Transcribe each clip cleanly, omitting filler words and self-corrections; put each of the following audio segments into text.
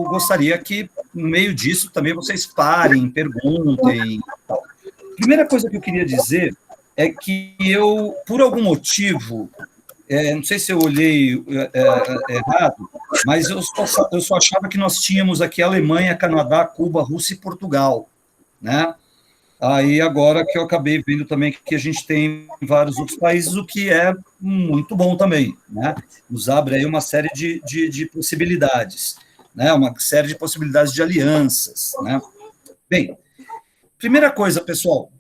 gostaria que, no meio disso, também vocês parem, perguntem. Tal. Primeira coisa que eu queria dizer é que eu, por algum motivo, não sei se eu olhei errado, mas eu só achava que nós tínhamos aqui Alemanha, Canadá, Cuba, Rússia e Portugal, né? Aí, agora que eu acabei vendo também que a gente tem vários outros países, o que é muito bom também, né? Nos abre aí uma série de possibilidades, né? Uma série de possibilidades de alianças, né? Bem, primeira coisa, pessoal,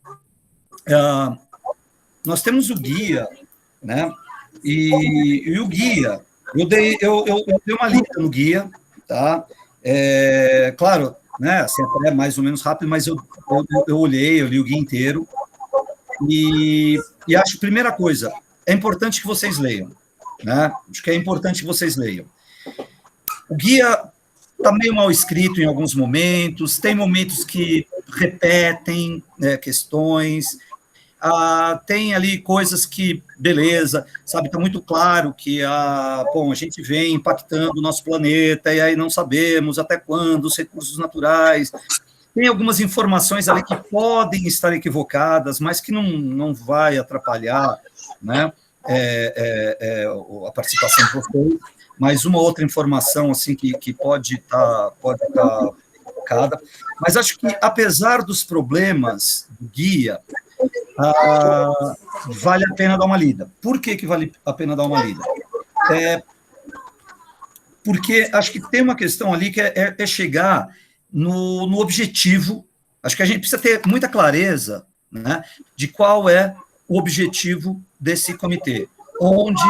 nós temos o guia, né? E o guia, eu dei uma lida no guia, tá? Claro, né? Assim, até mais ou menos rápido, mas eu olhei, eu li o guia inteiro, e acho, primeira coisa, é importante que vocês leiam, né? Acho que é importante que vocês leiam. O guia está meio mal escrito em alguns momentos, tem momentos que repetem, né, questões, tem ali coisas que, beleza, sabe, está muito claro que a gente vem impactando o nosso planeta, e aí não sabemos até quando os recursos naturais. Tem algumas informações ali que podem estar equivocadas, mas que não vai atrapalhar, né, a participação de vocês. Mas uma outra informação assim que pode estar equivocada. Mas acho que, apesar dos problemas do guia, vale a pena dar uma lida. Por que vale a pena dar uma lida? Porque acho que tem uma questão ali que é chegar no objetivo. Acho que a gente precisa ter muita clareza, né, de qual é o objetivo desse comitê, onde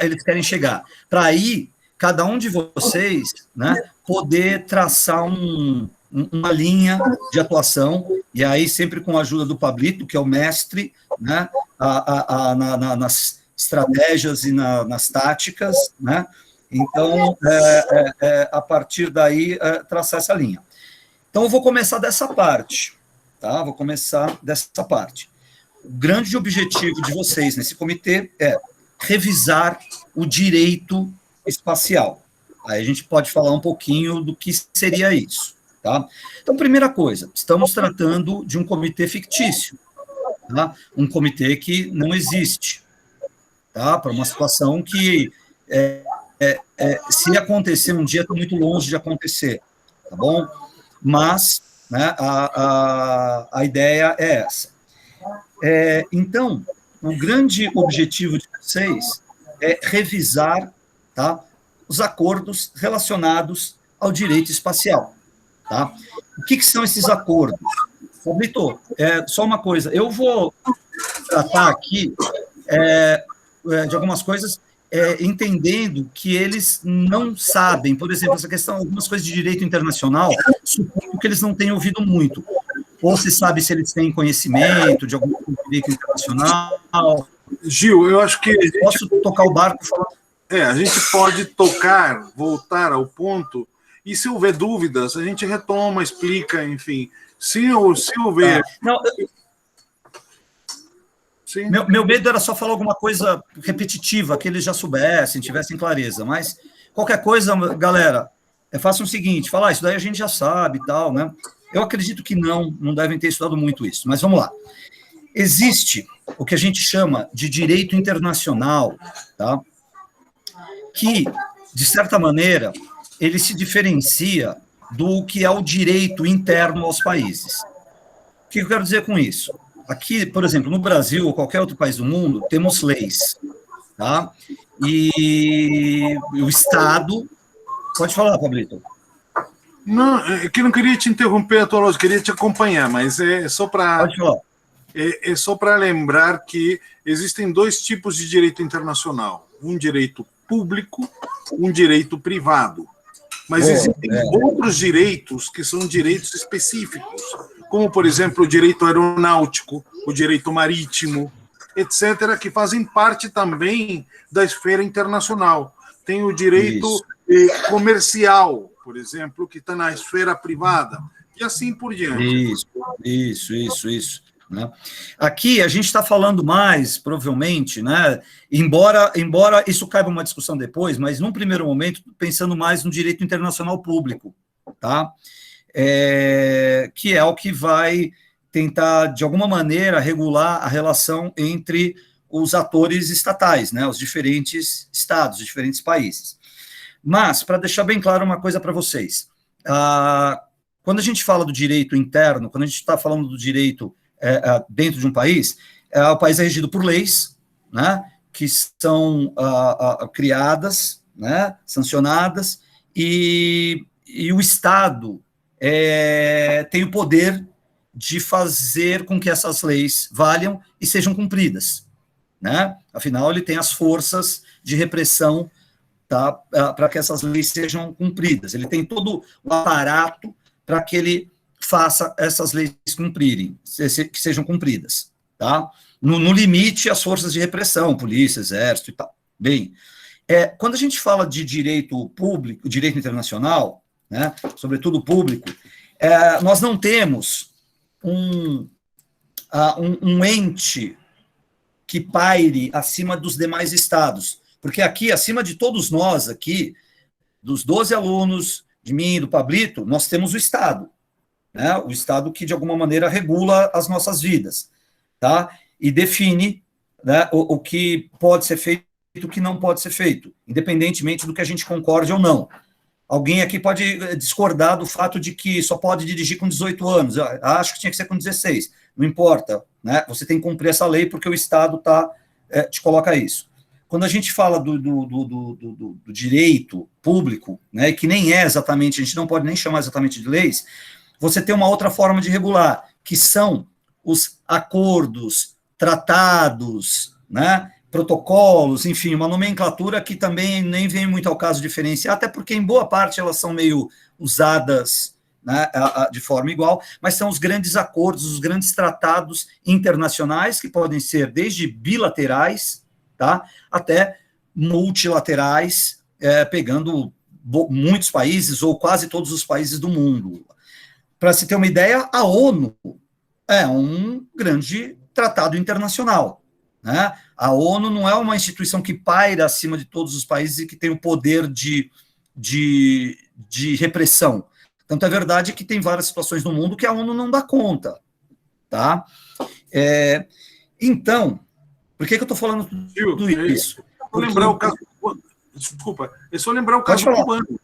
eles querem chegar. Para aí, cada um de vocês, né, poder traçar uma linha de atuação, e aí sempre com a ajuda do Pablito, que é o mestre, né, nas estratégias e nas táticas, né? Então, a partir daí, traçar essa linha. Então, eu vou começar dessa parte, tá? Vou começar dessa parte. O grande objetivo de vocês nesse comitê é revisar o direito espacial. Aí a gente pode falar um pouquinho do que seria isso, tá? Então, primeira coisa, estamos tratando de um comitê fictício, tá? Um comitê que não existe, tá? Para uma situação que, se acontecer um dia, está muito longe de acontecer, tá bom? Mas, né, a ideia é essa. Então, o grande objetivo de vocês é revisar, tá, os acordos relacionados ao direito espacial. Tá? O que são esses acordos? Pablito, só uma coisa, eu vou tratar aqui de algumas coisas, entendendo que eles não sabem, por exemplo, essa questão, algumas coisas de direito internacional, suponho que eles não tenham ouvido muito. Ou se sabe se eles têm conhecimento de algum direito internacional. Gil, eu acho que... Posso tocar o barco? A gente pode voltar ao ponto, e se houver dúvidas, a gente retoma, explica, enfim. Se houver... Não, meu medo era só falar alguma coisa repetitiva, que eles já soubessem, tivessem clareza, mas qualquer coisa, galera, façam o seguinte, falar, isso daí a gente já sabe e tal, né? Eu acredito que não devem ter estudado muito isso, mas vamos lá. Existe o que a gente chama de direito internacional, tá? Que, de certa maneira, ele se diferencia do que é o direito interno aos países. O que eu quero dizer com isso? Aqui, por exemplo, no Brasil ou qualquer outro país do mundo, temos leis, tá? E o Estado... Pode falar, Pablito. Não, é que eu não queria te interromper a tua lógica, queria te acompanhar, mas é só para... Pode falar. É só para lembrar que existem dois tipos de direito internacional. Um direito público, um direito privado. Mas existem outros direitos que são direitos específicos, como, por exemplo, o direito aeronáutico, o direito marítimo, etc., que fazem parte também da esfera internacional. Tem o direito comercial, por exemplo, que está na esfera privada, e assim por diante. Isso. né? Aqui a gente está falando mais, provavelmente, né, embora isso caiba uma discussão depois, mas num primeiro momento, pensando mais no direito internacional público, tá? Que é o que vai tentar, de alguma maneira, regular a relação entre os atores estatais, né, os diferentes estados, os diferentes países. Mas, para deixar bem claro uma coisa para vocês, quando a gente fala do direito interno, quando a gente está falando do direito dentro de um país, o país é regido por leis, né, que são criadas, né, sancionadas, e o Estado tem o poder de fazer com que essas leis valham e sejam cumpridas, né? Afinal, ele tem as forças de repressão, tá, para que essas leis sejam cumpridas. Ele tem todo o aparato para que ele faça essas leis cumprirem, que sejam cumpridas, tá? No limite, as forças de repressão, polícia, exército e tal. Bem, quando a gente fala de direito público, direito internacional, né, sobretudo público, nós não temos um ente que paire acima dos demais estados, porque aqui, acima de todos nós aqui, dos 12 alunos, de mim, do Pablito, nós temos o Estado, né, o Estado que, de alguma maneira, regula as nossas vidas, tá, e define, né, o que pode ser feito e o que não pode ser feito, independentemente do que a gente concorde ou não. Alguém aqui pode discordar do fato de que só pode dirigir com 18 anos. Eu acho que tinha que ser com 16. Não importa, né? Você tem que cumprir essa lei porque o Estado te coloca isso. Quando a gente fala do direito público, né, que nem é exatamente, a gente não pode nem chamar exatamente de leis, você tem uma outra forma de regular, que são os acordos, tratados, né, protocolos, enfim, uma nomenclatura que também nem vem muito ao caso diferenciar, até porque, em boa parte, elas são meio usadas, né, de forma igual, mas são os grandes acordos, os grandes tratados internacionais, que podem ser desde bilaterais, tá, até multilaterais, pegando muitos países, ou quase todos os países do mundo. Para se ter uma ideia, a ONU é um grande tratado internacional, né? A ONU não é uma instituição que paira acima de todos os países e que tem o poder de repressão. Tanto é verdade que tem várias situações no mundo que a ONU não dá conta, tá? Então, por que eu estou falando tudo isso? Desculpa, é só lembrar o caso cubano,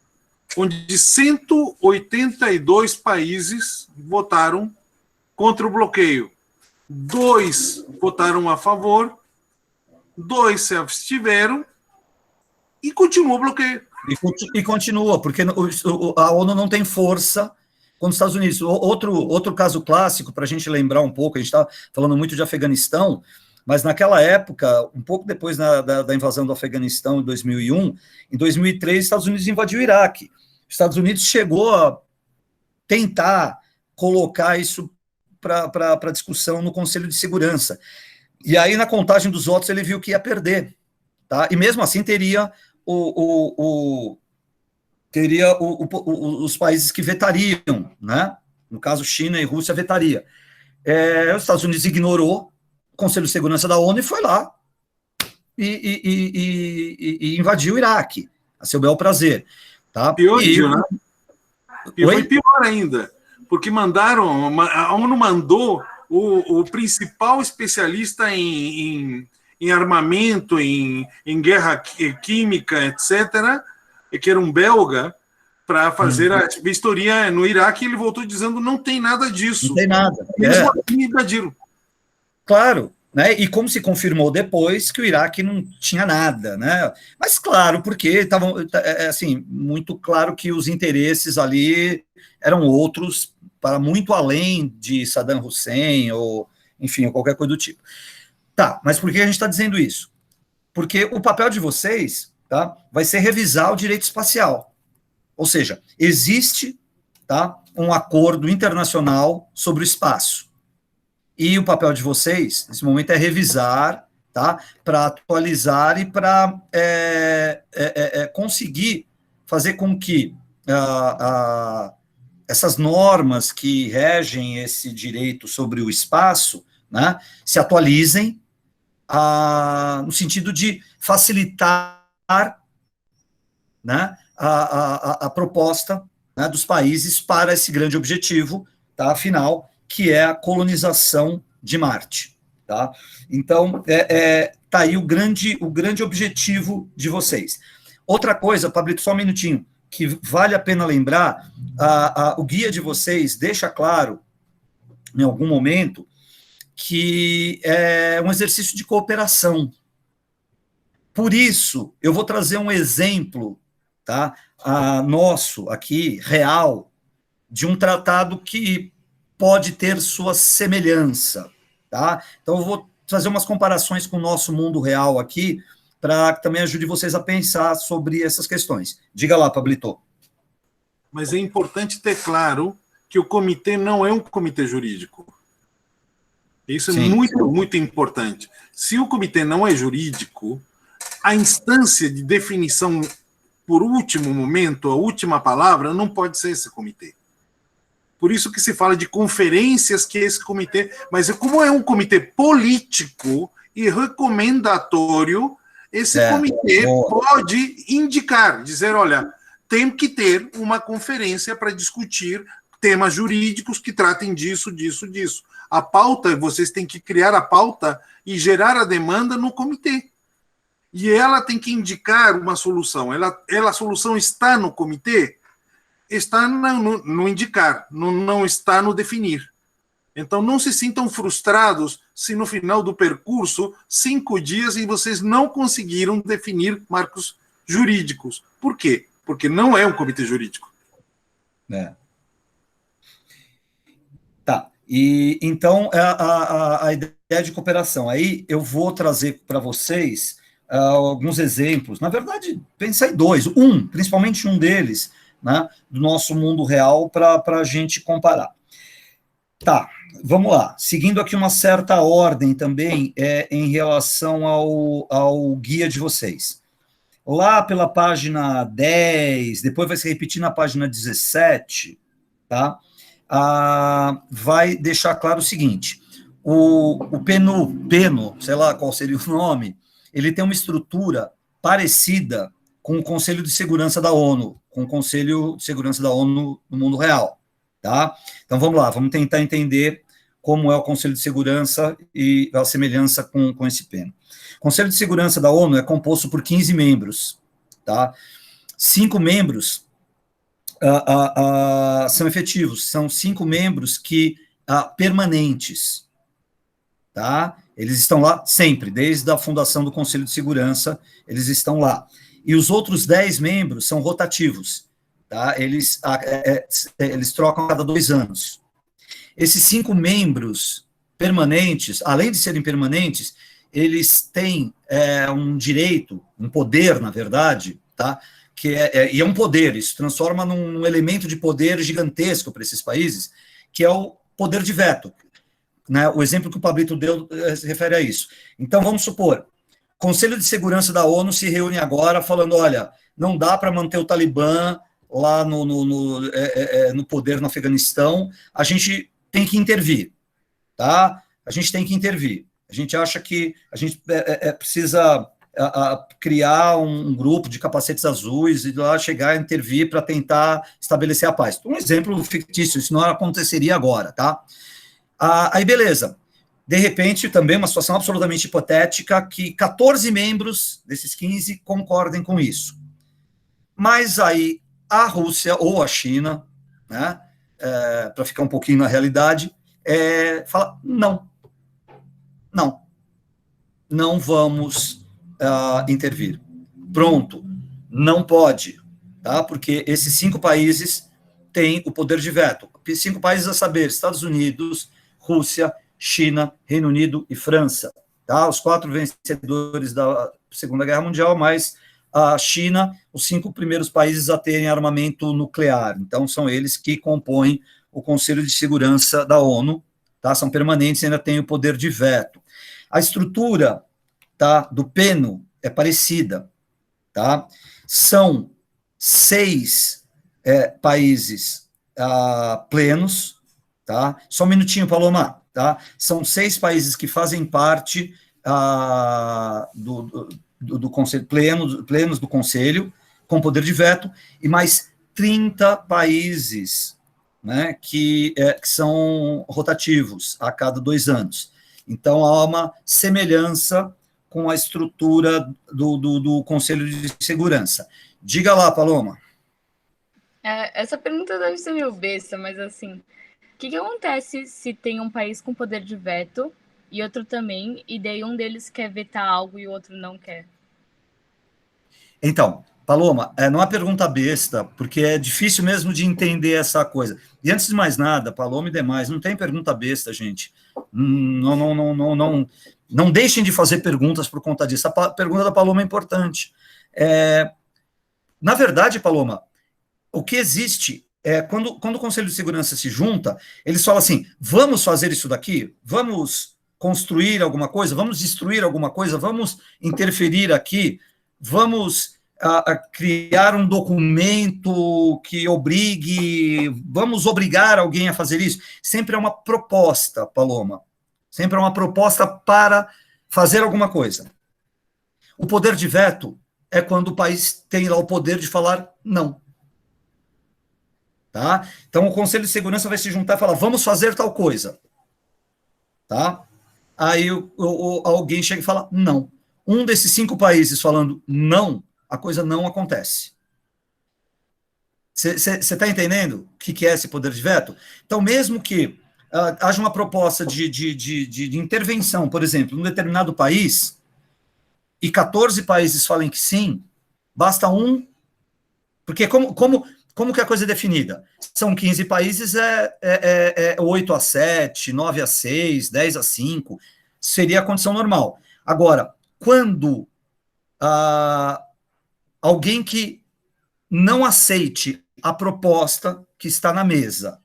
onde 182 países votaram contra o bloqueio. 2 votaram a favor, 2 se abstiveram e continua o bloqueio. E continua, porque a ONU não tem força contra os Estados Unidos. Outro caso clássico, para a gente lembrar um pouco, a gente está falando muito de Afeganistão, mas naquela época, um pouco depois da invasão do Afeganistão, em 2001, em 2003, os Estados Unidos invadiu o Iraque. Os Estados Unidos chegou a tentar colocar isso para discussão no Conselho de Segurança. E aí, na contagem dos votos, ele viu que ia perder, tá? E mesmo assim teria os países que vetariam, né? No caso, China e Rússia vetaria. Os Estados Unidos ignorou o Conselho de Segurança da ONU e foi lá e invadiu o Iraque, a seu bel prazer. Tá? Pior, né? E foi pior ainda, porque a ONU mandou o principal especialista em armamento, em guerra química, etc., que era um belga, para fazer a vistoria no Iraque, e ele voltou dizendo não tem nada disso. Não tem nada. Mesmo assim invadiram. Claro, né? E como se confirmou depois que o Iraque não tinha nada, né? Mas claro, porque estavam assim, muito claro que os interesses ali eram outros, para muito além de Saddam Hussein, ou enfim, ou qualquer coisa do tipo. Tá, mas por que a gente está dizendo isso? Porque o papel de vocês, tá, vai ser revisar o direito espacial. Ou seja, existe, tá, um acordo internacional sobre o espaço. E o papel de vocês, nesse momento, é revisar, tá, para atualizar e para conseguir fazer com que essas normas que regem esse direito sobre o espaço né, se atualizem no sentido de facilitar, né, a proposta, né, dos países para esse grande objetivo, tá, final, que é a colonização de Marte. Tá? Então, tá aí o grande objetivo de vocês. Outra coisa, Pablito, só um minutinho, que vale a pena lembrar, o guia de vocês deixa claro, em algum momento, que é um exercício de cooperação. Por isso, eu vou trazer um exemplo, tá, nosso aqui, real, de um tratado que pode ter sua semelhança. Tá? Então, eu vou fazer umas comparações com o nosso mundo real aqui, para que também ajude vocês a pensar sobre essas questões. Diga lá, Pablito. Mas é importante ter claro que o comitê não é um comitê jurídico. Isso é muito, muito importante. Se o comitê não é jurídico, a instância de definição, por último momento, a última palavra, não pode ser esse comitê. Por isso que se fala de conferências que esse comitê... Mas como é um comitê político e recomendatório, esse comitê pode indicar, dizer, olha, tem que ter uma conferência para discutir temas jurídicos que tratem disso, disso, disso. A pauta, vocês têm que criar a pauta e gerar a demanda no comitê. E ela tem que indicar uma solução. A solução está no comitê? Está no indicar, não está no definir. Então, não se sintam frustrados se no final do percurso, 5 dias, e vocês não conseguiram definir marcos jurídicos. Por quê? Porque não é um comitê jurídico. Tá. E então, a ideia de cooperação. Aí eu vou trazer para vocês alguns exemplos. Na verdade, pensei 2. Principalmente um deles, né, do nosso mundo real, para a gente comparar. Tá, vamos lá. Seguindo aqui uma certa ordem também em relação ao guia de vocês. Lá pela página 10, depois vai se repetir na página 17, tá? Vai deixar claro o seguinte: o PENO, sei lá qual seria o nome, ele tem uma estrutura parecida com o Conselho de Segurança da ONU, com o Conselho de Segurança da ONU no mundo real, tá? Então, vamos lá, vamos tentar entender como é o Conselho de Segurança e a semelhança com esse PENO. O Conselho de Segurança da ONU é composto por 15 membros, tá? 5 membros são efetivos, são 5 membros permanentes, tá? Eles estão lá sempre, desde a fundação do Conselho de Segurança, eles estão lá. E os outros 10 membros são rotativos, tá? Eles trocam a cada 2 anos. Esses 5 membros permanentes, além de serem permanentes, eles têm um direito, um poder, na verdade, tá? E é um poder, isso transforma num elemento de poder gigantesco para esses países, que é o poder de veto. Né? O exemplo que o Pablito deu se refere a isso. Então, vamos supor, o Conselho de Segurança da ONU se reúne agora falando, olha, não dá para manter o Talibã lá no poder no Afeganistão, a gente tem que intervir, tá? A gente tem que intervir. A gente acha que a gente precisa criar um grupo de capacetes azuis e lá chegar a intervir para tentar estabelecer a paz. Um exemplo fictício, isso não aconteceria agora, tá? Aí, beleza. De repente, também uma situação absolutamente hipotética, que 14 membros desses 15 concordem com isso. Mas aí a Rússia ou a China, né, para ficar um pouquinho na realidade, fala, não vamos intervir. Pronto, não pode, tá? Porque esses 5 países têm o poder de veto. 5 países a saber, Estados Unidos, Rússia, China, Reino Unido e França, tá? Os 4 vencedores da Segunda Guerra Mundial, mais a China, os 5 primeiros países a terem armamento nuclear. Então, são eles que compõem o Conselho de Segurança da ONU, tá? São permanentes e ainda têm o poder de veto. A estrutura, tá, do PENO é parecida, tá? São 6 países plenos, tá? Só um minutinho, Paloma. tá? São 6 países que fazem parte do Conselho, plenos do Conselho, com poder de veto, e mais 30 países, né, que são rotativos a cada 2 anos. Então, há uma semelhança com a estrutura do Conselho de Segurança. Diga lá, Paloma. Essa pergunta deve ser meio besta, mas assim, o que acontece se tem um país com poder de veto e outro também, e daí um deles quer vetar algo e o outro não quer? Então, Paloma, não é uma pergunta besta, porque é difícil mesmo de entender essa coisa. E antes de mais nada, Paloma e demais, não tem pergunta besta, gente. Não deixem de fazer perguntas por conta disso. A pergunta da Paloma é importante. Na verdade, Paloma, o que existe quando o Conselho de Segurança se junta, eles falam assim, vamos fazer isso daqui? Vamos construir alguma coisa? Vamos destruir alguma coisa? Vamos interferir aqui? Vamos criar um documento que vamos obrigar alguém a fazer isso? Sempre é uma proposta, Paloma. Sempre é uma proposta para fazer alguma coisa. O poder de veto é quando o país tem lá o poder de falar não. Tá? Então, o Conselho de Segurança vai se juntar e falar, vamos fazer tal coisa. Tá? Aí alguém chega e fala, não. Um desses 5 países falando não, a coisa não acontece. Você está entendendo o que é esse poder de veto? Então, mesmo que haja uma proposta de intervenção, por exemplo, num determinado país, e 14 países falem que sim, basta um, porque como que a coisa é definida? São 15 países, 8-7, 9-6, 10-5, seria a condição normal. Agora, quando alguém que não aceite a proposta que está na mesa,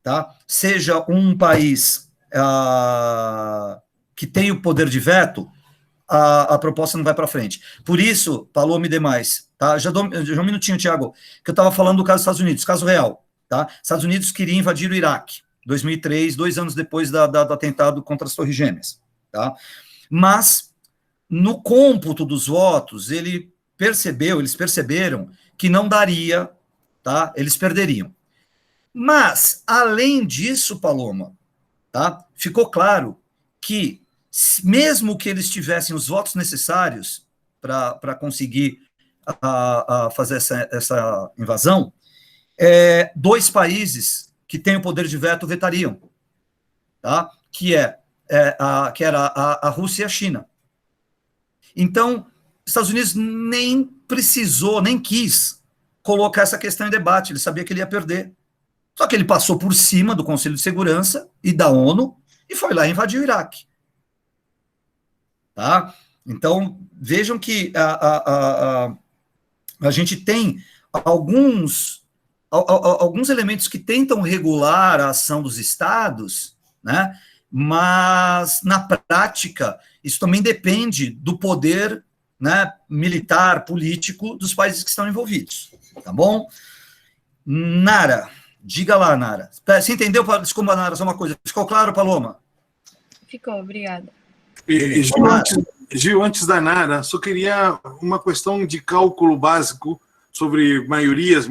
tá? Seja um país que tem o poder de veto, a proposta não vai para frente. Por isso, Paloma e demais, tá? Já um minutinho, Tiago, que eu estava falando do caso dos Estados Unidos, caso real, tá? Estados Unidos queria invadir o Iraque, 2003, 2 anos depois do atentado contra as Torres Gêmeas, tá? Mas, no cômputo dos votos, eles perceberam que não daria, tá? Eles perderiam. Mas, além disso, Paloma, tá? Ficou claro que, mesmo que eles tivessem os votos necessários para conseguir fazer essa invasão, 2 países que têm o poder de veto vetariam, tá? que era a Rússia e a China. Então, os Estados Unidos nem precisou, nem quis colocar essa questão em debate, ele sabia que ele ia perder. Só que ele passou por cima do Conselho de Segurança e da ONU e foi lá e invadiu o Iraque. Tá? Então, vejam que a gente tem alguns elementos que tentam regular a ação dos estados, né? Mas, na prática, isso também depende do poder, né, militar, político dos países que estão envolvidos. Tá bom? Nara, diga lá, Nara. Você entendeu? Desculpa, Nara, só uma coisa. Ficou claro, Paloma? Ficou, obrigada. Gil, antes da Nara, só queria uma questão de cálculo básico sobre maiorias,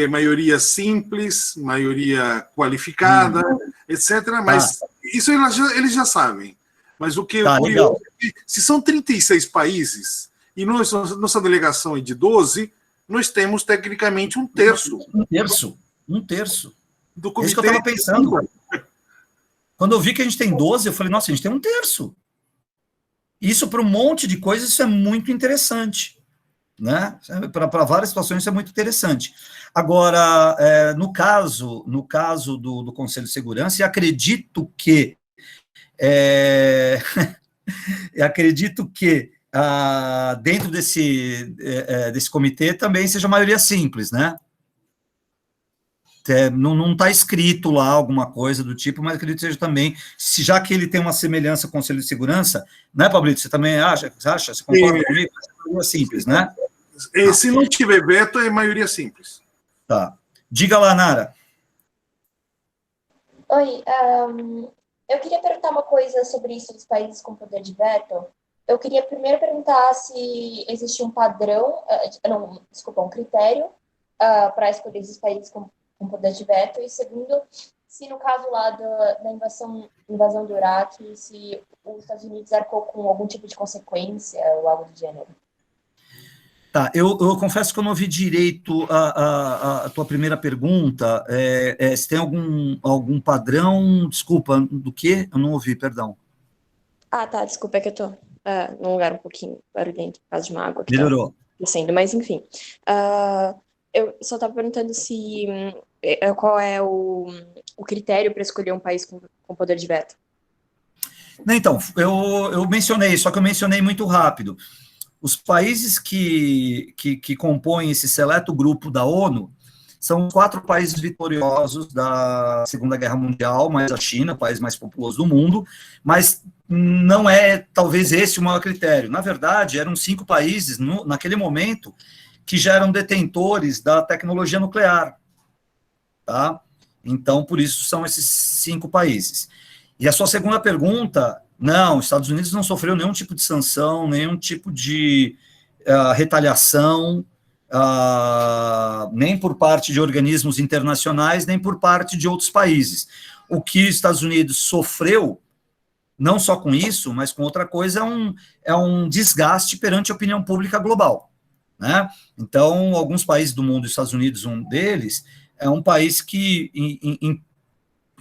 maioria simples, maioria qualificada, etc. Mas isso eles já sabem. Mas o que é curioso é que, se são 36 países, e nossa delegação é de 12, nós temos tecnicamente um terço. Um terço. Do comitê. Isso que eu estava pensando. Quando eu vi que a gente tem 12, eu falei, nossa, a gente tem um terço. Isso, para um monte de coisas, isso é muito interessante. Né? Para várias situações, isso é muito interessante. Agora, no caso do Conselho de Segurança, e acredito que dentro desse comitê também seja maioria simples, né? Não está escrito lá alguma coisa do tipo, mas acredito que seja também, já que ele tem uma semelhança com o Conselho de Segurança, né, Pablito? Você também acha? Você concorda comigo? É maioria simples, né? Se não tiver veto, é maioria simples. Tá. Diga lá, Nara. Oi, Eu queria perguntar uma coisa sobre isso dos países com poder de veto. Eu queria primeiro perguntar se existe um padrão, um critério para escolher esses países com poder de veto, e segundo, se no caso lá da invasão do Iraque, se os Estados Unidos arcou com algum tipo de consequência ou algo do gênero. Tá, eu confesso que eu não ouvi direito a tua primeira pergunta. Se tem algum padrão, desculpa, do quê? Eu não ouvi, perdão. Ah, tá, desculpa, é que eu tô num lugar um pouquinho barulhento por causa de uma água que Melhorou. tá descendo, mas enfim. Eu só estava perguntando se qual é o critério para escolher um país com poder de veto. Então, eu mencionei, só que eu mencionei muito rápido. Os países que compõem esse seleto grupo da ONU são 4 países vitoriosos da Segunda Guerra Mundial, mais a China, o país mais populoso do mundo, mas não é, talvez, esse o maior critério. Na verdade, eram 5 países, naquele momento, que já eram detentores da tecnologia nuclear. Tá? Então, por isso, são esses 5 países. E a sua segunda pergunta, não, os Estados Unidos não sofreu nenhum tipo de sanção, nenhum tipo de retaliação, nem por parte de organismos internacionais, nem por parte de outros países. O que os Estados Unidos sofreu, não só com isso, mas com outra coisa, é um desgaste perante a opinião pública global. Né? Então, alguns países do mundo, os Estados Unidos, um deles, é um país que,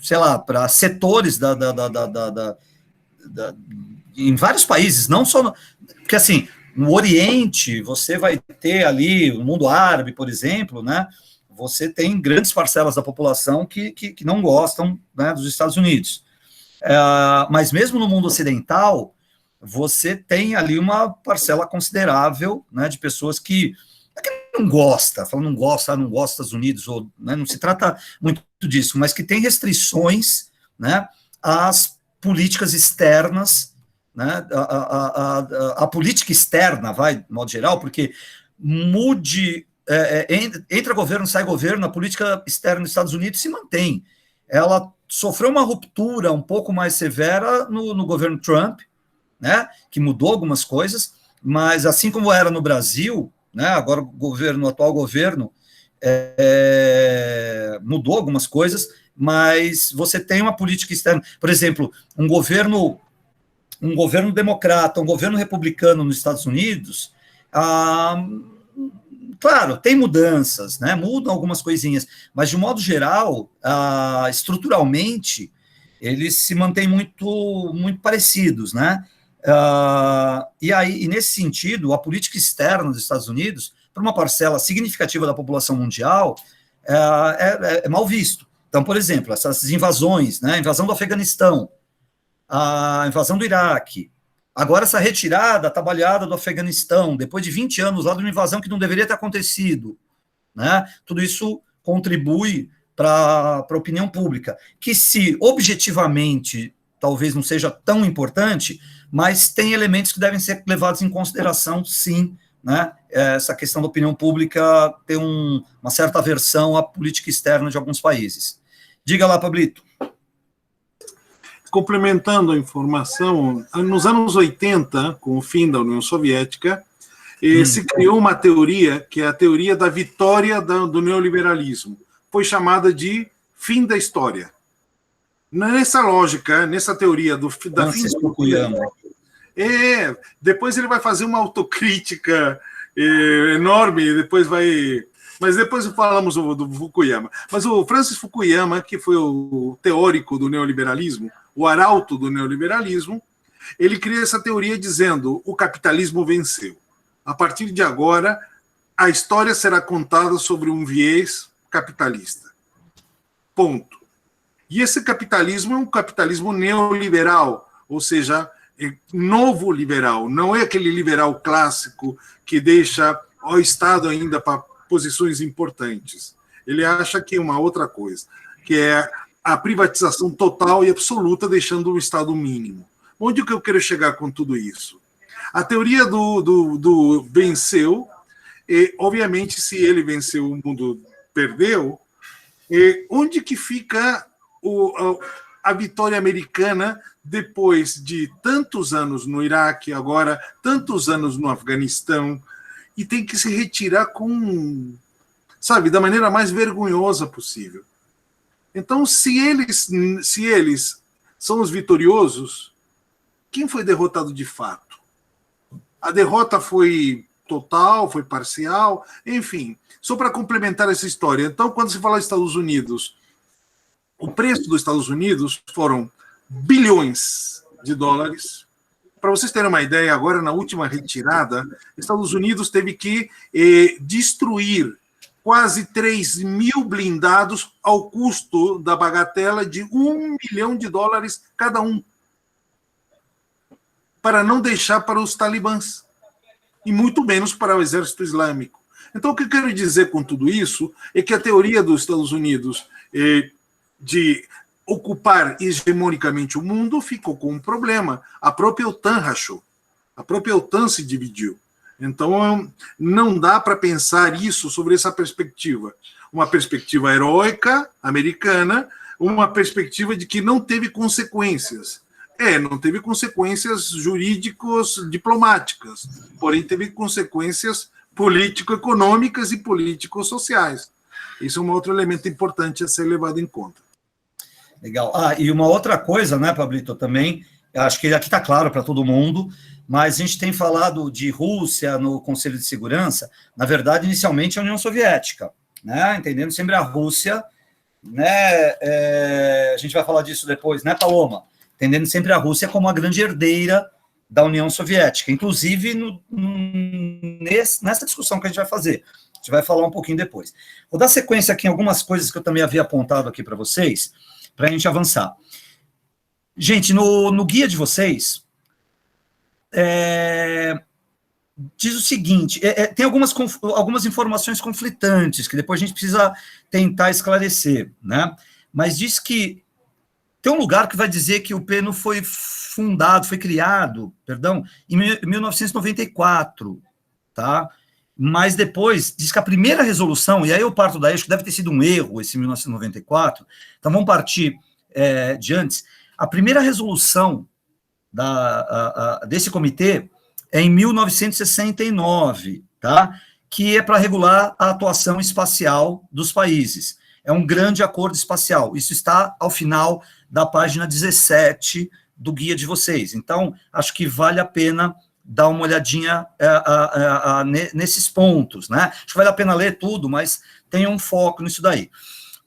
sei lá, para setores em vários países, não só... Porque, assim, no Oriente, você vai ter ali, no mundo árabe, por exemplo, né, você tem grandes parcelas da população que não gostam, né, dos Estados Unidos. Mas mesmo no mundo ocidental, você tem ali uma parcela considerável, né, de pessoas que não gosta, não gosta dos Estados Unidos, ou, né, não se trata muito disso, mas que tem restrições, né, às políticas externas, né, a política externa, de modo geral, porque entra governo, sai governo, a política externa dos Estados Unidos se mantém. Ela sofreu uma ruptura um pouco mais severa no governo Trump, né, que mudou algumas coisas, mas assim como era no Brasil, né, agora o atual governo mudou algumas coisas, mas você tem uma política externa, por exemplo, um governo democrata, um governo republicano nos Estados Unidos, claro, tem mudanças, né, mudam algumas coisinhas, mas de um modo geral, estruturalmente, eles se mantêm muito, muito parecidos, né? E nesse sentido, a política externa dos Estados Unidos, para uma parcela significativa da população mundial, é mal visto. Então, por exemplo, essas invasões, né, a invasão do Afeganistão, a invasão do Iraque, agora essa retirada atabalhada do Afeganistão, depois de 20 anos lá de uma invasão que não deveria ter acontecido, né, tudo isso contribui para a opinião pública, que se objetivamente talvez não seja tão importante, mas tem elementos que devem ser levados em consideração, sim, né? Essa questão da opinião pública tem uma certa aversão à política externa de alguns países. Diga lá, Pablito. Complementando a informação, nos anos 80, com o fim da União Soviética, se criou uma teoria, que é a teoria da vitória do neoliberalismo. Foi chamada de fim da história. Nessa lógica, nessa teoria da fim da Fukuyama. Depois ele vai fazer uma autocrítica enorme, mas depois falamos do Fukuyama. Mas o Francis Fukuyama, que foi o teórico do neoliberalismo, o arauto do neoliberalismo, ele cria essa teoria dizendo: o capitalismo venceu. A partir de agora, a história será contada sobre um viés capitalista. Ponto. E esse capitalismo é um capitalismo neoliberal, ou seja, novo liberal, não é aquele liberal clássico que deixa o Estado ainda para posições importantes. Ele acha que é uma outra coisa, que é a privatização total e absoluta, deixando o Estado mínimo. Onde que eu quero chegar com tudo isso? A teoria do venceu, e, obviamente, se ele venceu, o mundo perdeu. Onde que fica a vitória americana depois de tantos anos no Iraque, agora tantos anos no Afeganistão, e tem que se retirar com, sabe, da maneira mais vergonhosa possível. Então, se eles são os vitoriosos, quem foi derrotado de fato? A derrota foi total, foi parcial, enfim. Só para complementar essa história. Então, quando se fala dos Estados Unidos, o preço dos Estados Unidos foram bilhões de dólares. Para vocês terem uma ideia, agora na última retirada, os Estados Unidos teve que destruir quase 3 mil blindados ao custo da bagatela de $1 milhão cada um, para não deixar para os talibãs, e muito menos para o exército islâmico. Então, o que eu quero dizer com tudo isso é que a teoria dos Estados Unidos de ocupar hegemonicamente o mundo ficou com um problema. A própria OTAN rachou, a própria OTAN se dividiu. Então, não dá para pensar isso sobre essa perspectiva. Uma perspectiva heróica, americana, uma perspectiva de que não teve consequências. Não teve consequências jurídicos diplomáticas, porém teve consequências político-econômicas e político-sociais. Isso é um outro elemento importante a ser levado em conta. Legal. E uma outra coisa, né, Pablito, também, acho que aqui está claro para todo mundo, mas a gente tem falado de Rússia no Conselho de Segurança, na verdade, inicialmente a União Soviética, né, entendendo sempre a Rússia, né, a gente vai falar disso depois, né, Paloma? Entendendo sempre a Rússia como a grande herdeira da União Soviética, inclusive nessa discussão que a gente vai fazer. A gente vai falar um pouquinho depois. Vou dar sequência aqui em algumas coisas que eu também havia apontado aqui para vocês, para a gente avançar. Gente, no guia de vocês, diz o seguinte, tem algumas informações conflitantes, que depois a gente precisa tentar esclarecer, né? Mas diz que tem um lugar que vai dizer que o PNU foi criado, em 1994, tá? Mas depois diz que a primeira resolução, e aí eu parto daí, acho que deve ter sido um erro esse 1994, então vamos partir de antes. A primeira resolução desse comitê é em 1969, tá? Que é para regular a atuação espacial dos países. É um grande acordo espacial. Isso está ao final da página 17 do guia de vocês. Então, acho que vale a pena dar uma olhadinha nesses pontos, né? Acho que vale a pena ler tudo, mas tenha um foco nisso daí.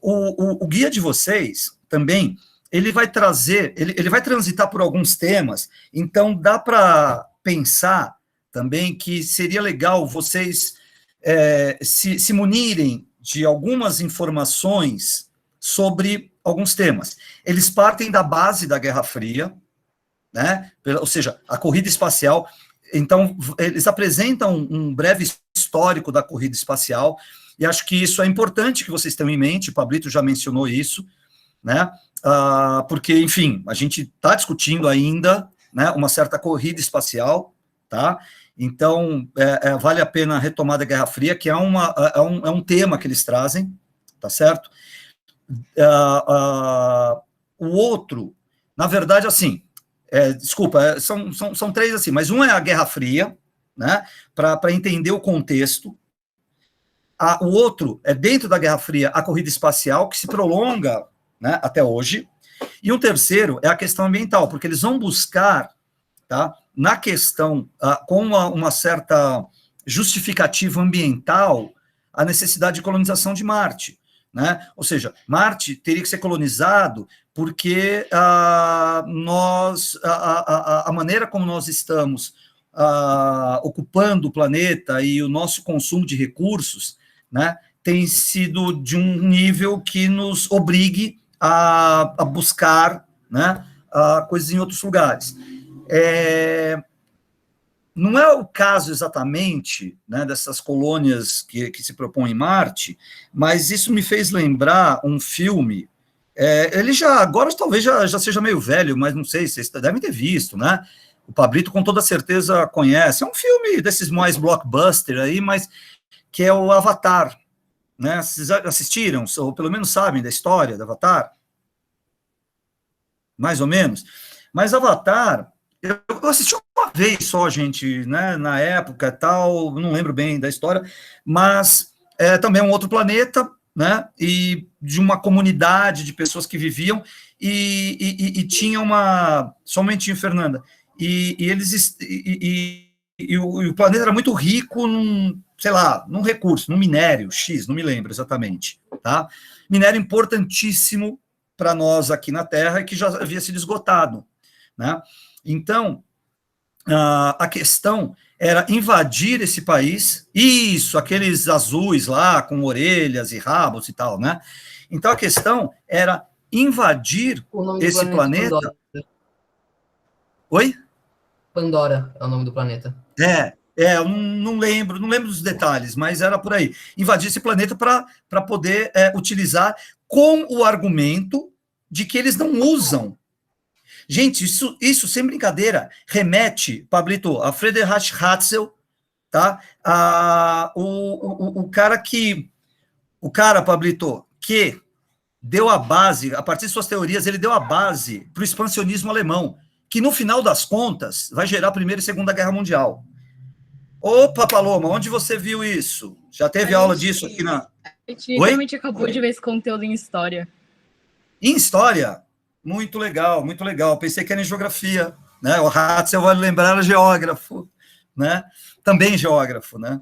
O guia de vocês, também, ele vai trazer, ele vai transitar por alguns temas, então dá para pensar também que seria legal vocês se munirem de algumas informações sobre alguns temas. Eles partem da base da Guerra Fria, né? Ou seja, a corrida espacial. Então, eles apresentam um breve histórico da corrida espacial, e acho que isso é importante que vocês tenham em mente, o Pablito já mencionou isso, né? Porque, enfim, a gente está discutindo ainda, né, uma certa corrida espacial, tá? Então, vale a pena retomar da Guerra Fria, que é um tema que eles trazem, tá certo? O outro, na verdade, assim, são três assim, mas um é a Guerra Fria, né, para entender o contexto. O outro é, dentro da Guerra Fria, a corrida espacial, que se prolonga, né, até hoje. E um terceiro é a questão ambiental, porque eles vão buscar, tá, na questão, com uma certa justificativa ambiental, a necessidade de colonização de Marte, né? Ou seja, Marte teria que ser colonizado porque a maneira como nós estamos ocupando o planeta e o nosso consumo de recursos, né, tem sido de um nível que nos obrigue a buscar, né, coisas em outros lugares. Não é o caso exatamente, né, dessas colônias que se propõem em Marte, mas isso me fez lembrar um filme. Ele agora talvez já seja meio velho, mas não sei, vocês devem ter visto, né? O Pablito com toda certeza conhece. É um filme desses mais blockbuster aí, mas que é o Avatar, né? Vocês assistiram, ou pelo menos sabem da história do Avatar? mais ou menos. Mas Avatar, eu assisti uma vez só, gente, né, na época tal, não lembro bem da história, mas também é um outro planeta, né, e de uma comunidade de pessoas que viviam, e tinha só um momentinho, Fernanda, o planeta era muito rico sei lá, num recurso, num minério X, não me lembro exatamente, tá? Minério importantíssimo para nós aqui na Terra e que já havia sido esgotado, né? Então, a questão era invadir esse país, isso, aqueles azuis lá, com orelhas e rabos e tal, né? Então, a questão era invadir esse planeta... Pandora. Oi? Pandora é o nome do planeta. Eu não lembro dos detalhes, mas era por aí. Invadir esse planeta para poder utilizar com o argumento de que eles não usam. Gente, isso sem brincadeira, remete, Pablito, a Friedrich Hatzel, tá? O cara, Pablito, que deu a base, a partir de suas teorias, ele deu a base para o expansionismo alemão, que no final das contas vai gerar a Primeira e Segunda Guerra Mundial. Opa, Paloma, onde você viu isso? Já teve aula disso aqui na... A gente literalmente acabou de ver esse conteúdo em história. Em história? Muito legal, muito legal. Pensei que era em geografia, né? O Hatzel vai lembrar, era geógrafo, né? Também geógrafo, né?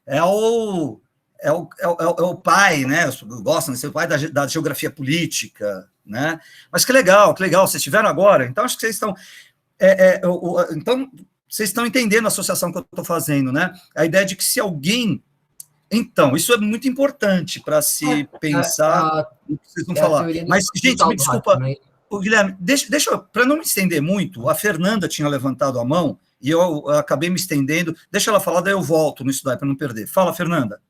É o pai, né? Gostam de ser o pai da geografia política, né? Mas que legal, vocês tiveram agora. Então, acho que vocês estão... então, vocês estão entendendo a associação que eu estou fazendo, né? A ideia de que se alguém... Então, isso é muito importante para se pensar no que vocês vão falar. Mas, gente, me desculpa, Guilherme, deixa para não me estender muito, a Fernanda tinha levantado a mão e eu acabei me estendendo. Deixa ela falar, daí eu volto nisso daí, para não perder. Fala, Fernanda.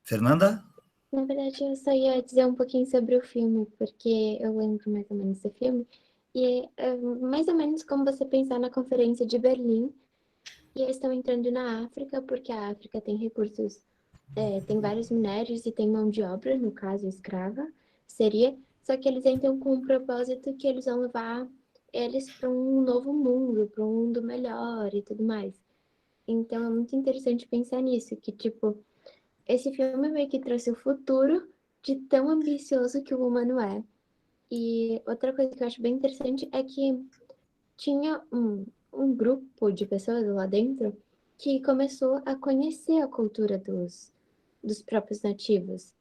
Fernanda? Na verdade, eu só ia dizer um pouquinho sobre o filme, porque eu lembro mais ou menos do filme. E é mais ou menos como você pensar na Conferência de Berlim, e eles estão entrando na África, porque a África tem recursos, tem vários minérios e tem mão de obra, no caso escrava, só que eles entram com um propósito que eles vão levar eles para um novo mundo, para um mundo melhor e tudo mais. Então é muito interessante pensar nisso, que tipo, esse filme meio que trouxe o futuro de tão ambicioso que o humano é. E outra coisa que eu acho bem interessante é que tinha um grupo de pessoas lá dentro que começou a conhecer a cultura dos próprios nativos.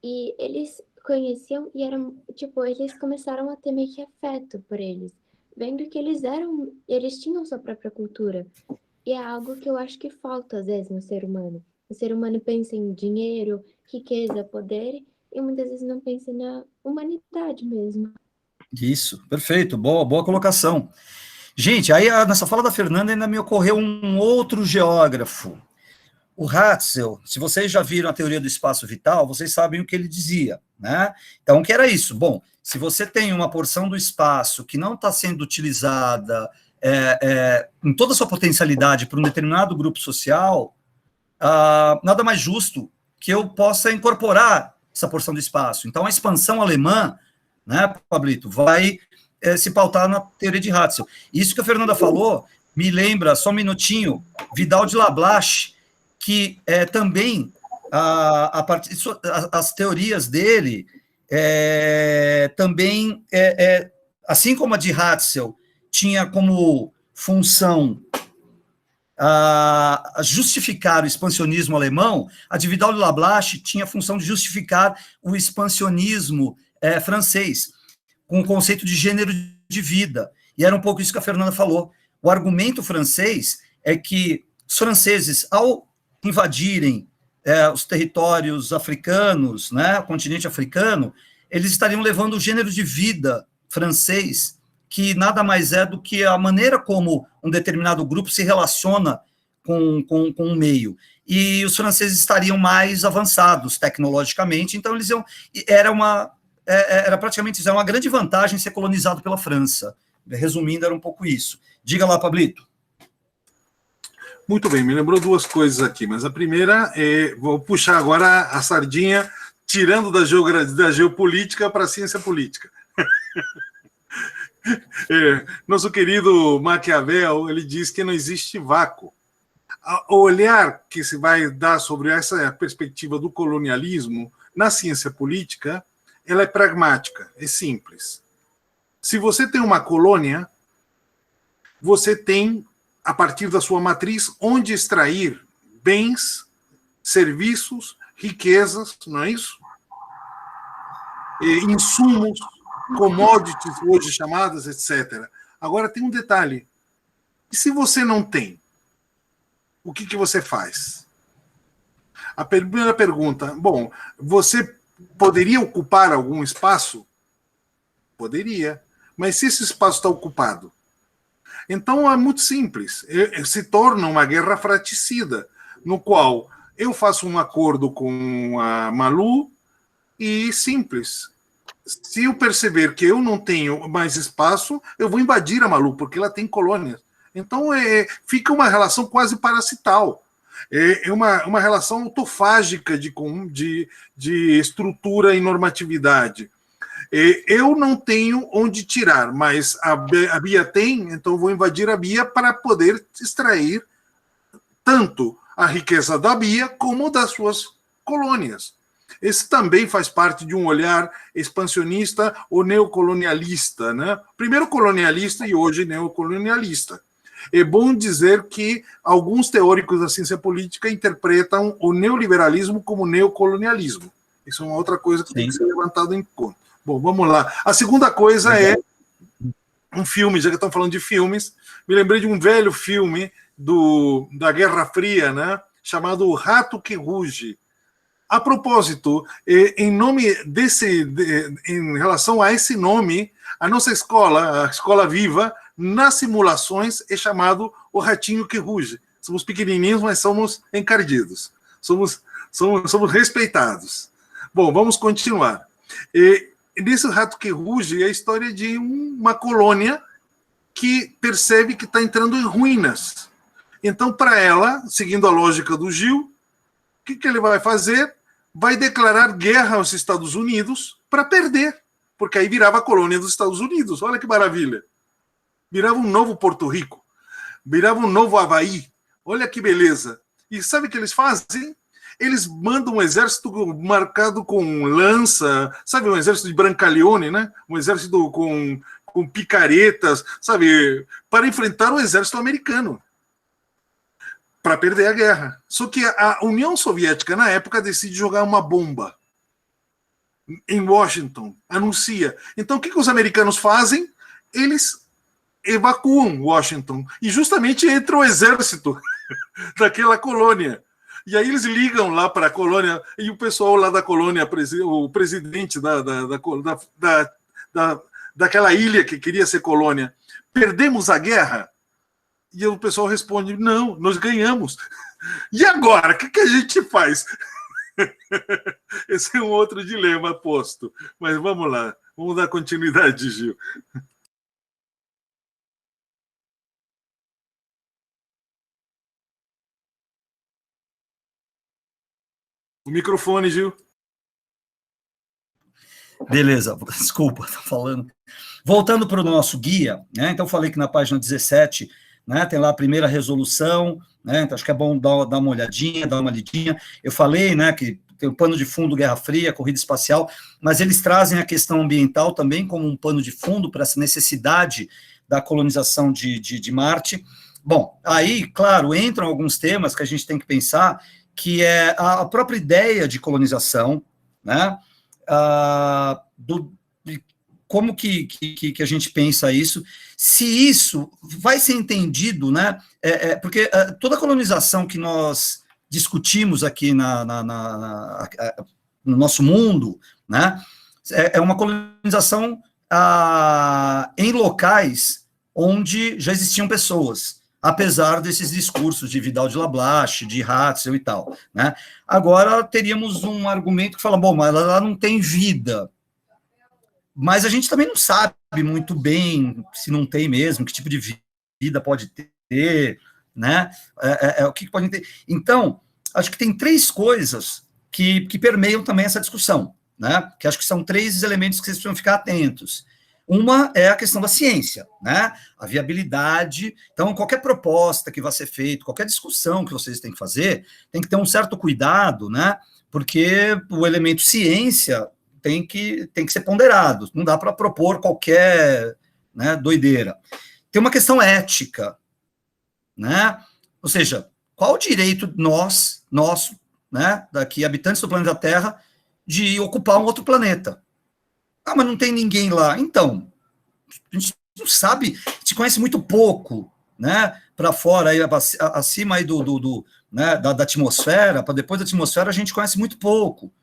E eles conheciam e eles começaram a ter meio que afeto por eles, vendo que eles tinham sua própria cultura. E é algo que eu acho que falta às vezes no ser humano. O ser humano pensa em dinheiro, riqueza, poder, e muitas vezes não pensa na humanidade mesmo. Isso, perfeito, boa colocação. Gente, aí nessa fala da Fernanda ainda me ocorreu um outro geógrafo, o Hatzel. Se vocês já viram a teoria do espaço vital, vocês sabem o que ele dizia, né? Então, o que era isso? Bom, se você tem uma porção do espaço que não está sendo utilizada em toda a sua potencialidade por um determinado grupo social, nada mais justo que eu possa incorporar essa porção do espaço. Então, a expansão alemã, né, Pablito, vai se pautar na teoria de Hatzel. Isso que a Fernanda falou me lembra, só um minutinho, Vidal de Lablache, que também, a partir as teorias dele, também, assim como a de Hatzel, tinha como função justificar o expansionismo alemão, a de Vidal de Lablache tinha a função de justificar o expansionismo francês, com o conceito de gênero de vida. E era um pouco isso que a Fernanda falou. O argumento francês é que os franceses, ao invadirem os territórios africanos, né, o continente africano, eles estariam levando o gênero de vida francês, que nada mais é do que a maneira como um determinado grupo se relaciona com o meio. E os franceses estariam mais avançados tecnologicamente, então eles iam... Era praticamente isso, é uma grande vantagem ser colonizado pela França. Resumindo, era um pouco isso. Diga lá, Pablito. Muito bem, me lembrou duas coisas aqui, mas a primeira vou puxar agora a sardinha tirando da geopolítica para a ciência política. Nosso querido Maquiavel, ele diz que não existe vácuo. O olhar que se vai dar sobre essa perspectiva do colonialismo na ciência política, ela é pragmática, é simples. Se você tem uma colônia, você tem, a partir da sua matriz, onde extrair bens, serviços, riquezas, não é isso? Insumos, commodities, hoje chamadas, etc. Agora tem um detalhe. E se você não tem, o que você faz? A primeira pergunta, bom, você poderia ocupar algum espaço? Poderia. Mas se esse espaço está ocupado? Então é muito simples. Se torna uma guerra fratricida, no qual eu faço um acordo com a Malu e simples. Se eu perceber que eu não tenho mais espaço, eu vou invadir a Malu, porque ela tem colônias. Então fica uma relação quase parasital. É uma relação autofágica de estrutura e normatividade. Eu não tenho onde tirar, mas a Bia tem, então eu vou invadir a Bia para poder extrair tanto a riqueza da Bia como das suas colônias. Esse também faz parte de um olhar expansionista ou neocolonialista, né? Primeiro colonialista e hoje neocolonialista. É bom dizer que alguns teóricos da ciência política interpretam o neoliberalismo como neocolonialismo. Isso é uma outra coisa que tem que ser levantada em conta. Bom, vamos lá. A segunda coisa é um filme, já que estamos falando de filmes, me lembrei de um velho filme da Guerra Fria, né, chamado O Rato que Ruge. A propósito, em relação a esse nome, a nossa escola, a Escola Viva, nas simulações é chamado O Ratinho que Ruge. Somos pequenininhos, mas somos encardidos. Somos respeitados. Bom, vamos continuar. Nesse Rato que Ruge é a história de uma colônia que percebe que está entrando em ruínas. Então, para ela, seguindo a lógica do Gil, o que ele vai fazer? Vai declarar guerra aos Estados Unidos para perder, porque aí virava a colônia dos Estados Unidos. Olha que maravilha. Virava um novo Porto Rico, virava um novo Havaí. Olha que beleza. E sabe o que eles fazem? Eles mandam um exército marcado com lança, sabe, um exército de Brancaleone, né? Um exército com picaretas, sabe, para enfrentar o exército americano, para perder a guerra. Só que a União Soviética, na época, decide jogar uma bomba em Washington, anuncia. Então, o que os americanos fazem? Eles evacuam Washington, e justamente entra o exército daquela colônia. E aí eles ligam lá para a colônia, e o pessoal lá da colônia, o presidente daquela ilha que queria ser colônia, perdemos a guerra? E o pessoal responde, não, nós ganhamos. E agora, o que a gente faz? Esse é um outro dilema posto. Mas vamos lá, vamos dar continuidade, Gil. O microfone, Gil. Beleza, desculpa, estou falando. Voltando para o nosso guia, né? Então falei que na página 17, né, tem lá a primeira resolução, né? Então acho que é bom dar uma olhadinha, dar uma lidinha. Eu falei, né, que tem o pano de fundo Guerra Fria, corrida espacial, mas eles trazem a questão ambiental também como um pano de fundo para essa necessidade da colonização de Marte. Bom, aí, claro, entram alguns temas que a gente tem que pensar, que é a própria ideia de colonização, né? Como que a gente pensa isso, se isso vai ser entendido, né? Porque toda colonização que nós discutimos aqui no nosso mundo, né? É uma colonização em locais onde já existiam pessoas, apesar desses discursos de Vidal de Lablache, de Ratzel e tal, né? Agora teríamos um argumento que fala, bom, mas ela não tem vida, mas a gente também não sabe muito bem se não tem mesmo, que tipo de vida pode ter, né? O que pode ter. Então, acho que tem três coisas que permeiam também essa discussão, né? Que acho que são 3 elementos que vocês precisam ficar atentos. Uma é a questão da ciência, né? A viabilidade. Então, qualquer proposta que vai ser feita, qualquer discussão que vocês têm que fazer, tem que ter um certo cuidado, né? Porque o elemento ciência tem que ser ponderado. Não dá para propor qualquer, né, doideira. Tem uma questão ética, né? Ou seja, qual o direito nosso, né, daqui, habitantes do planeta Terra, de ocupar um outro planeta? Ah, mas não tem ninguém lá. Então, a gente não sabe, a gente conhece muito pouco, né, para fora, aí, acima aí né, da atmosfera, para depois da atmosfera, a gente conhece muito pouco,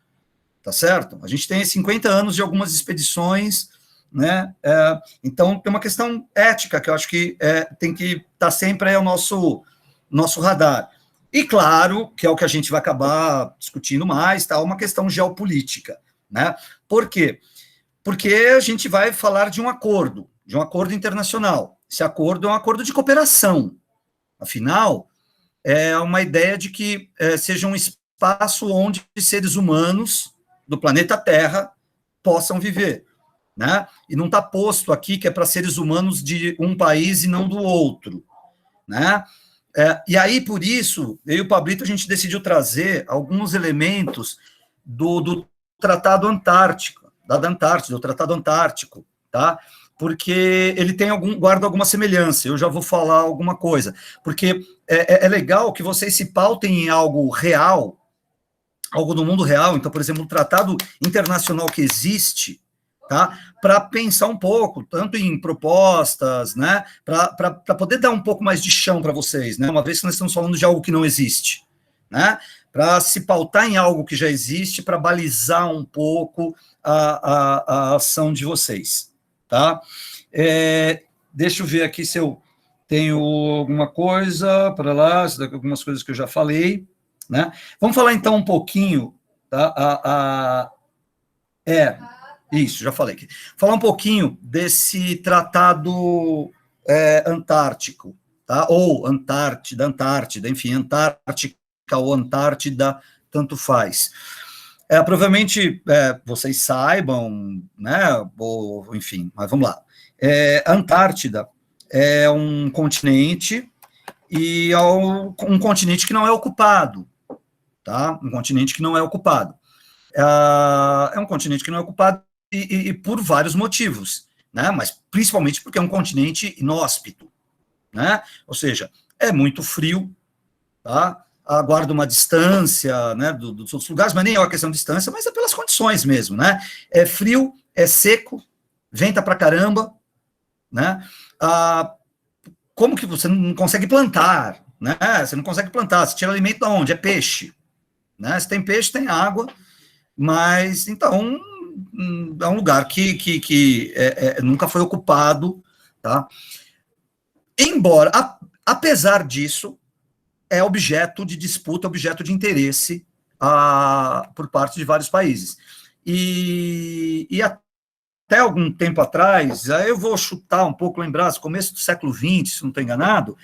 tá certo? A gente tem 50 anos de algumas expedições, né, então tem uma questão ética que eu acho que tem que estar sempre aí ao nosso radar. E claro, que é o que a gente vai acabar discutindo mais, tá, uma questão geopolítica, né? Por quê? Porque a gente vai falar de um acordo internacional. Esse acordo é um acordo de cooperação. Afinal, é uma ideia de que seja um espaço onde seres humanos do planeta Terra possam viver, né? E não está posto aqui que é para seres humanos de um país e não do outro, né? E aí, por isso, eu e o Pablito, a gente decidiu trazer alguns elementos do Tratado Antártico, da Antártida, o Tratado Antártico, tá? Porque ele guarda alguma semelhança, eu já vou falar alguma coisa, porque é legal que vocês se pautem em algo real, algo do mundo real, então, por exemplo, um tratado internacional que existe, tá? Para pensar um pouco, tanto em propostas, né? Para poder dar um pouco mais de chão para vocês, né? Uma vez que nós estamos falando de algo que não existe, né? Para se pautar em algo que já existe, para balizar um pouco a ação de vocês, tá? Deixa eu ver aqui se eu tenho alguma coisa para lá, algumas coisas que eu já falei, né? Vamos falar então um pouquinho, tá? Isso, já falei aqui. Falar um pouquinho desse tratado antártico, tá? Ou Antártida, enfim, Antártica ou Antártida, tanto faz. Provavelmente vocês saibam, né? Ou, enfim, mas vamos lá. A Antártida é um continente e é um continente que não é ocupado, tá? Um continente que não é ocupado. É um continente que não é ocupado e por vários motivos, né? Mas principalmente porque é um continente inóspito, né? Ou seja, é muito frio, tá? Guarda uma distância, né, dos outros lugares, mas nem é uma questão de distância, mas é pelas condições mesmo, né? É frio, é seco, venta pra caramba, né? Como que você não consegue plantar, né? Você não consegue plantar, você tira alimento de onde? É peixe, né? Se tem peixe, tem água, mas, então, é um lugar que nunca foi ocupado, tá? Embora, apesar disso, é objeto de disputa, objeto de interesse por parte de vários países. E até algum tempo atrás, aí eu vou chutar um pouco, lembrar, no começo do século XX, se não estou enganado,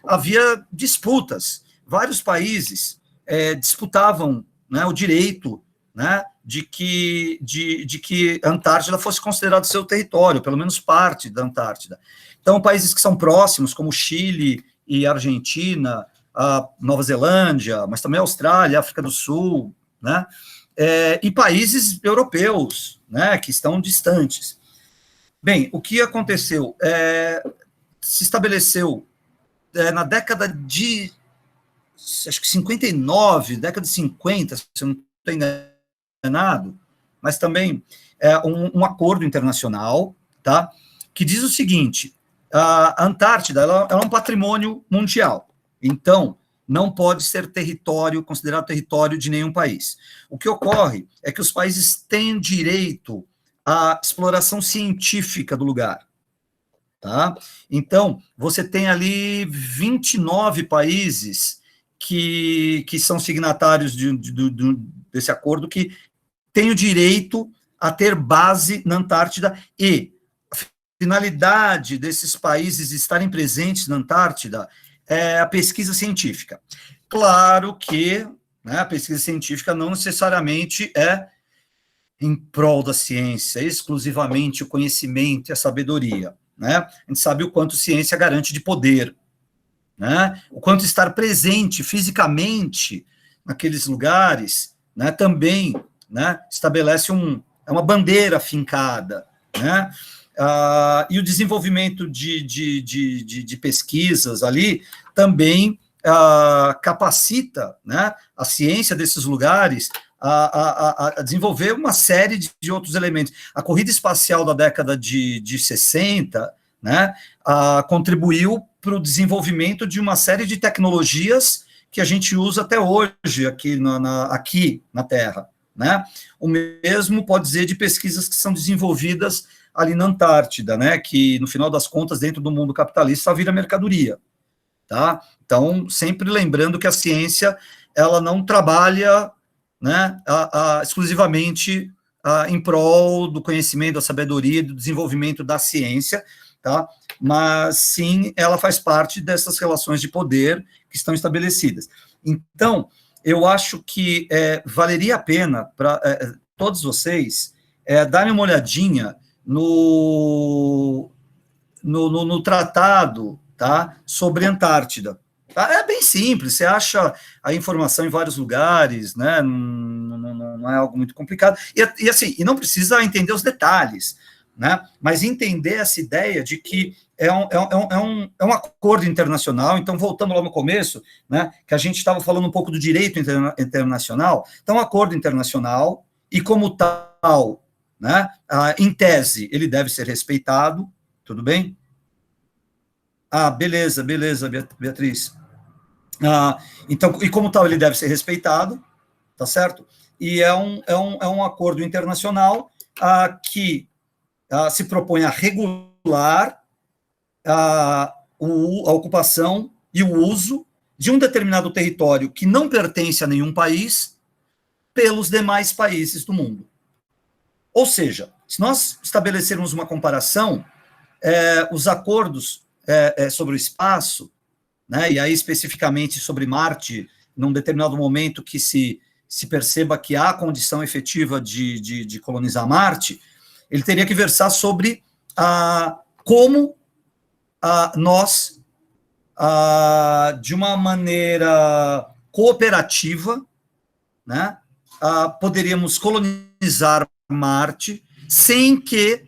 havia disputas. Vários países disputavam, né, o direito, né, de que a Antártida fosse considerado seu território, pelo menos parte da Antártida. Então, países que são próximos, como Chile e Argentina, a Nova Zelândia, mas também a Austrália, África do Sul, né, e países europeus, né, que estão distantes. Bem, o que aconteceu? Se estabeleceu na década de, acho que 59, década de 50, se eu não estou enganado, mas também um acordo internacional, tá, que diz o seguinte: a Antártida ela é um patrimônio mundial, então não pode ser considerado território de nenhum país. O que ocorre é que os países têm direito à exploração científica do lugar, tá? Então, você tem ali 29 países que são signatários desse acordo, que têm o direito a ter base na Antártida, e a finalidade desses países estarem presentes na Antártida é a pesquisa científica. Claro que, né? A pesquisa científica não necessariamente é em prol da ciência, exclusivamente o conhecimento e a sabedoria, né? A gente sabe o quanto ciência garante de poder, né? O quanto estar presente fisicamente naqueles lugares, né, também, né, estabelece uma bandeira fincada, né? E o desenvolvimento de pesquisas ali também capacita, né, a ciência desses lugares a desenvolver uma série de outros elementos. A corrida espacial da década de 60, né, contribuiu para o desenvolvimento de uma série de tecnologias que a gente usa até hoje aqui na Terra, né? O mesmo pode dizer de pesquisas que são desenvolvidas ali na Antártida, né? Que, no final das contas, dentro do mundo capitalista, vira mercadoria, tá? Então, sempre lembrando que a ciência, ela não trabalha, né, exclusivamente em prol do conhecimento, da sabedoria, do desenvolvimento da ciência, tá? Mas, sim, ela faz parte dessas relações de poder que estão estabelecidas. Então, eu acho que valeria a pena para todos vocês darem uma olhadinha no tratado, tá, sobre a Antártida. Tá? É bem simples, você acha a informação em vários lugares, né? Não é algo muito complicado. E assim, e não precisa entender os detalhes, né? Mas entender essa ideia de que é um acordo internacional. Então, voltando lá no começo, né, que a gente estava falando um pouco do direito internacional, então, um acordo internacional, e como tal, né, em tese, ele deve ser respeitado, tudo bem? Beleza, Beatriz. Então, e como tal, ele deve ser respeitado, tá certo? E é um acordo internacional que se propõe a regular a ocupação e o uso de um determinado território que não pertence a nenhum país pelos demais países do mundo. Ou seja, se nós estabelecermos uma comparação, os acordos sobre o espaço, né, e aí especificamente sobre Marte, num determinado momento que se perceba que há condição efetiva de colonizar Marte, ele teria que versar sobre como nós, de uma maneira cooperativa, né, poderíamos colonizar Marte sem que,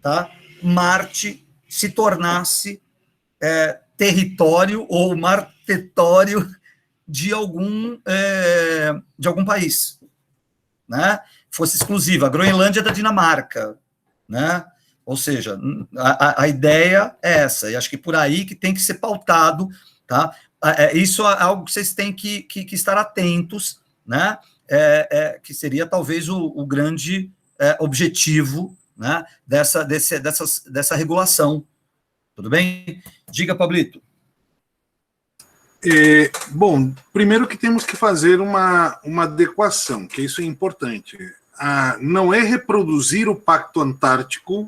tá, Marte se tornasse território ou martetório de algum país, né? Fosse exclusiva. A Groenlândia é da Dinamarca, né? Ou seja, a ideia é essa, e acho que por aí que tem que ser pautado, tá? Isso é algo que vocês têm que estar atentos, né? Que seria talvez o grande objetivo, né, dessa regulação. Tudo bem? Diga, Pablito. Bom, primeiro que temos que fazer uma adequação, que isso é importante. Não é reproduzir o Pacto Antártico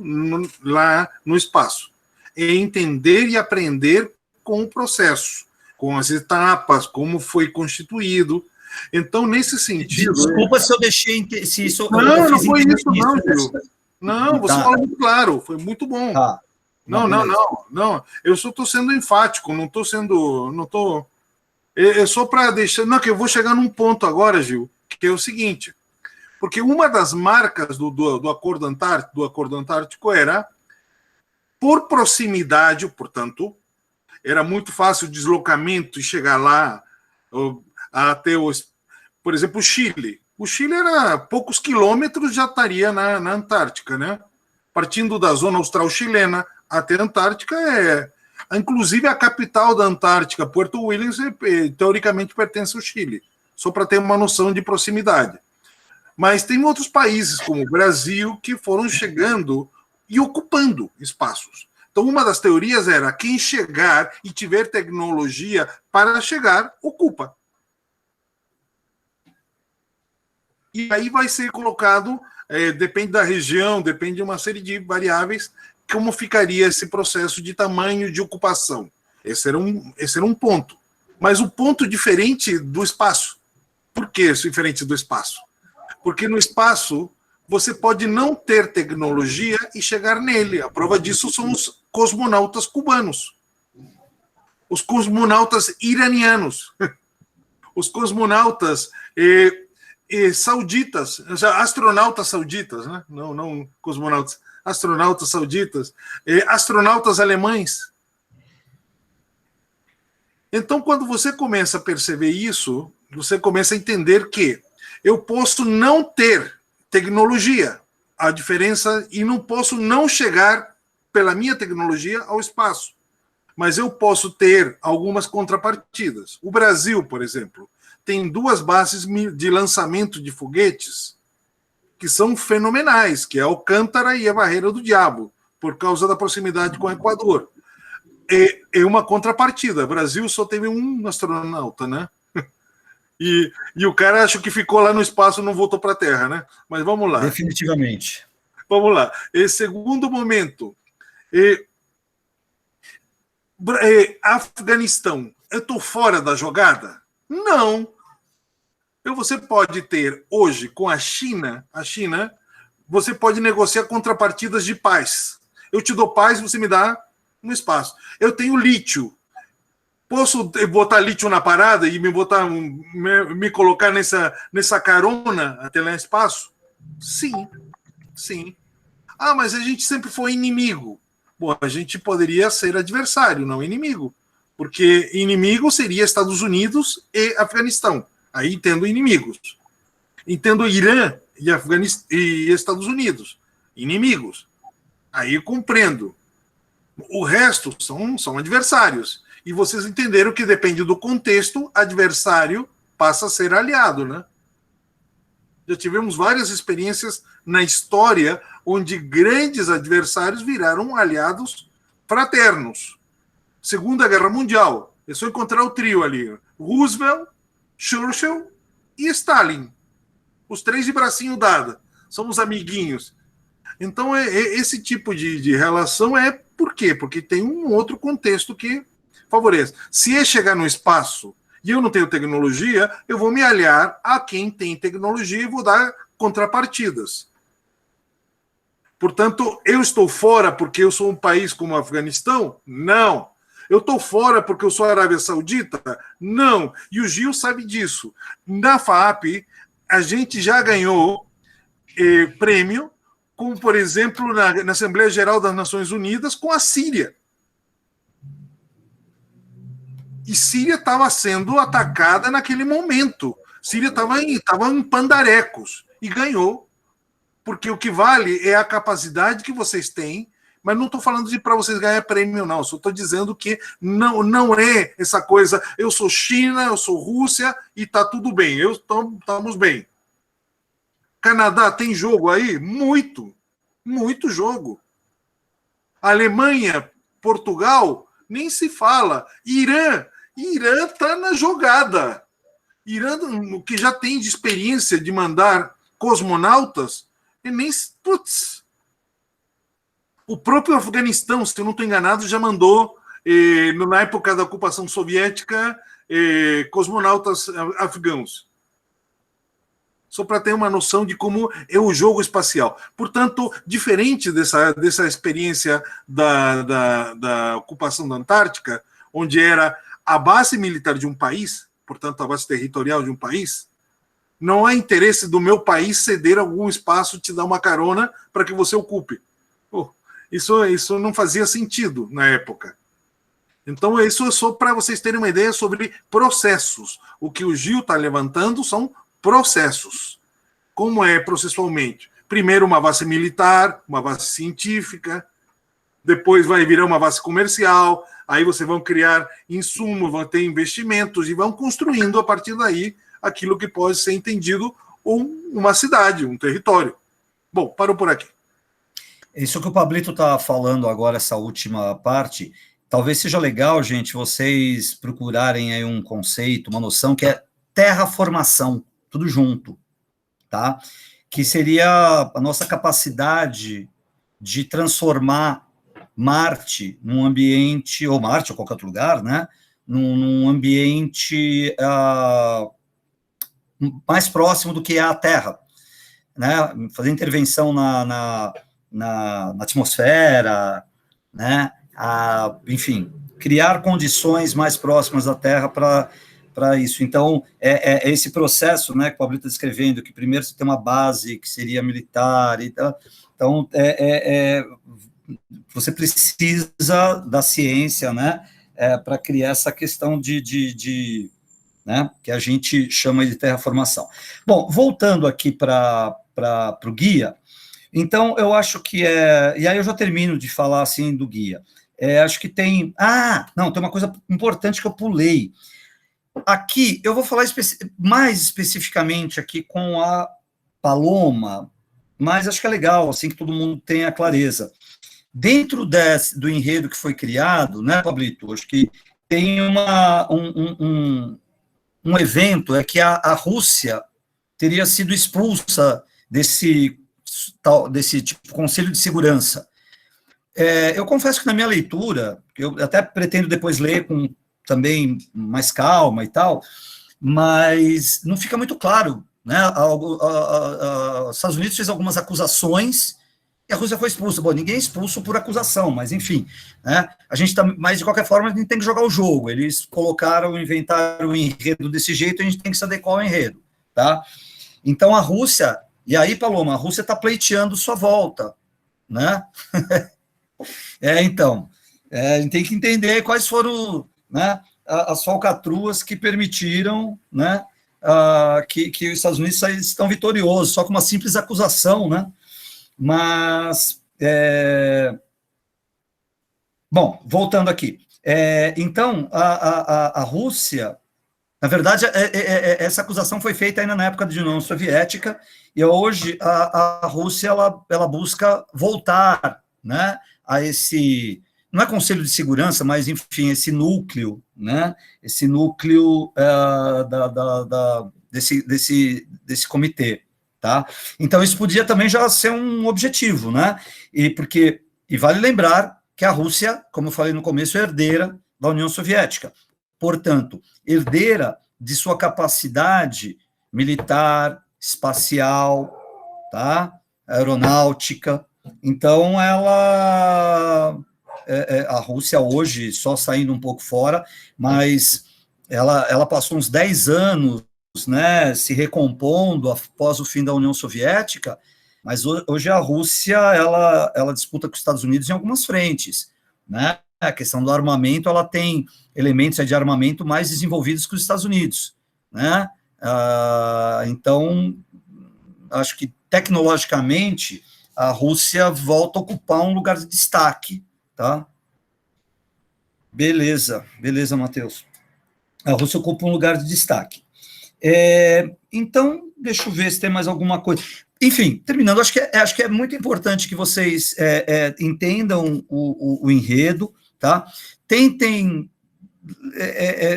lá no espaço. É entender e aprender com o processo, com as etapas, como foi constituído. Então, nesse sentido... Desculpa se eu deixei... Se isso, não foi isso, não, Gil. Não, você falou muito claro, foi muito bom. Tá. Não. Eu só estou sendo enfático, não estou sendo... É só para deixar... Não, que eu vou chegar num ponto agora, Gil, que é o seguinte... Porque uma das marcas do Acordo Antártico era, por proximidade, portanto, era muito fácil o deslocamento e chegar lá até, por exemplo, o Chile. O Chile era poucos quilômetros, já estaria na Antártica, né? Partindo da zona austral chilena até a Antártica, inclusive a capital da Antártica, Puerto Williams, teoricamente pertence ao Chile, só para ter uma noção de proximidade. Mas tem outros países, como o Brasil, que foram chegando e ocupando espaços. Então, uma das teorias era quem chegar e tiver tecnologia para chegar, ocupa. E aí vai ser colocado, depende da região, depende de uma série de variáveis, como ficaria esse processo de tamanho de ocupação. Esse era um ponto. Mas o ponto diferente do espaço. Por que isso diferente do espaço? Porque no espaço você pode não ter tecnologia e chegar nele. A prova disso são os cosmonautas cubanos, os cosmonautas iranianos, os cosmonautas sauditas, astronautas sauditas, né? Não cosmonautas, astronautas sauditas, astronautas alemães. Então, quando você começa a perceber isso, você começa a entender que eu posso não ter tecnologia, a diferença, e não posso não chegar pela minha tecnologia ao espaço, mas eu posso ter algumas contrapartidas. O Brasil, por exemplo, tem 2 bases de lançamento de foguetes que são fenomenais, que é Alcântara e a Barreira do Diabo, por causa da proximidade com o Equador. É uma contrapartida. O Brasil só teve um astronauta, né? E o cara acho que ficou lá no espaço e não voltou para a Terra, né? Mas vamos lá. Definitivamente. Vamos lá. Segundo momento. Afeganistão. Eu estou fora da jogada? Não. Você pode ter hoje com a China, você pode negociar contrapartidas de paz. Eu te dou paz, você me dá no espaço. Eu tenho lítio. Posso botar lítio na parada e me colocar nessa carona até lá no espaço? Sim, sim. Ah, mas a gente sempre foi inimigo. Bom, a gente poderia ser adversário, não inimigo. Porque inimigo seria Estados Unidos e Afeganistão. Aí entendo inimigos. Entendo Irã e Estados Unidos. Inimigos. Aí eu compreendo. O resto são adversários. E vocês entenderam que depende do contexto, adversário passa a ser aliado, né? Já tivemos várias experiências na história onde grandes adversários viraram aliados fraternos. Segunda Guerra Mundial, é só encontrar o trio ali: Roosevelt, Churchill e Stalin. Os 3 de bracinho dado. São os amiguinhos. Então, esse tipo de relação por quê? Porque tem um outro contexto que favorece. Se chegar no espaço e eu não tenho tecnologia, eu vou me aliar a quem tem tecnologia e vou dar contrapartidas. Portanto, eu estou fora porque eu sou um país como o Afeganistão? Não. Eu estou fora porque eu sou a Arábia Saudita? Não. E o Gil sabe disso. Na FAAP, a gente já ganhou prêmio, como, por exemplo, na Assembleia Geral das Nações Unidas, com a Síria. E Síria estava sendo atacada naquele momento. Síria estava em pandarecos e ganhou. Porque o que vale é a capacidade que vocês têm, mas não estou falando para vocês ganhar prêmio, não. Só estou dizendo que não é essa coisa, eu sou China, eu sou Rússia e está tudo bem, estamos bem. Canadá tem jogo aí? Muito jogo. Alemanha, Portugal, nem se fala. Irã está na jogada. Irã, que já tem de experiência de mandar cosmonautas, e nem... Putz. O próprio Afeganistão, se eu não estou enganado, já mandou, na época da ocupação soviética, cosmonautas afegãos. Só para ter uma noção de como é o jogo espacial. Portanto, diferente dessa experiência da ocupação da Antártica, onde era a base militar de um país, portanto, a base territorial de um país, não há interesse do meu país ceder algum espaço, te dar uma carona para que você ocupe. Isso não fazia sentido na época. Então, isso é só para vocês terem uma ideia sobre processos. O que o Gil está levantando são processos. Como é processualmente? Primeiro uma base militar, uma base científica, depois vai virar uma base comercial, aí vocês vão criar insumos, vão ter investimentos e vão construindo a partir daí aquilo que pode ser entendido uma cidade, um território. Bom, parou por aqui. Isso que o Pablito está falando agora, essa última parte, talvez seja legal, gente, vocês procurarem aí um conceito, uma noção que é terraformação, tudo junto, tá? Que seria a nossa capacidade de transformar Marte num ambiente, ou Marte, ou qualquer outro lugar, né? Num ambiente mais próximo do que é a Terra, né? Fazer intervenção na atmosfera, né? Enfim, criar condições mais próximas da Terra para isso. Então, é esse processo, né, que o Pablo está descrevendo, que primeiro você tem uma base que seria militar, e tal. Então, você precisa da ciência, né, para criar essa questão né, que a gente chama de terraformação. Bom, voltando aqui para o guia, então eu acho que e aí eu já termino de falar assim do guia. Acho que tem... não, tem uma coisa importante que eu pulei. Aqui, eu vou falar mais especificamente aqui com a Paloma, mas acho que é legal, assim, que todo mundo tenha clareza. Dentro do enredo que foi criado, né, Pablito, acho que tem um evento, que a Rússia teria sido expulsa desse tipo Conselho de Segurança. Eu confesso que na minha leitura, eu até pretendo depois ler com também mais calma e tal, mas não fica muito claro, né? Os Estados Unidos fez algumas acusações e a Rússia foi expulsa. Bom, ninguém é expulso por acusação, mas enfim, né? Mas de qualquer forma a gente tem que jogar o jogo. Eles inventaram o enredo desse jeito, a gente tem que se adequar ao enredo, tá? Então a Rússia, e aí, Paloma, a Rússia está pleiteando sua volta, né? Então, a gente tem que entender quais foram, né, as falcatruas que permitiram, né, que os Estados Unidos estão vitoriosos, só com uma simples acusação, né? Mas, bom, voltando aqui. Então, a Rússia, na verdade, essa acusação foi feita ainda na época da União Soviética, e hoje a Rússia ela busca voltar, né, a esse, não é Conselho de Segurança, mas, enfim, esse núcleo, né, esse núcleo desse comitê, tá? Então, isso podia também já ser um objetivo, né, e vale lembrar que a Rússia, como eu falei no começo, é herdeira da União Soviética, portanto, herdeira de sua capacidade militar, espacial, tá? Aeronáutica. Então, a Rússia hoje, só saindo um pouco fora, mas ela passou uns 10 anos, né, se recompondo após o fim da União Soviética, mas hoje a Rússia, ela disputa com os Estados Unidos em algumas frentes, né? A questão do armamento, ela tem elementos de armamento mais desenvolvidos que os Estados Unidos, né? Então, acho que tecnologicamente a Rússia volta a ocupar um lugar de destaque, tá? Beleza, Matheus. A Rússia ocupa um lugar de destaque. Então, deixa eu ver se tem mais alguma coisa. Enfim, terminando, acho que é muito importante que vocês entendam o enredo, tá? Tentem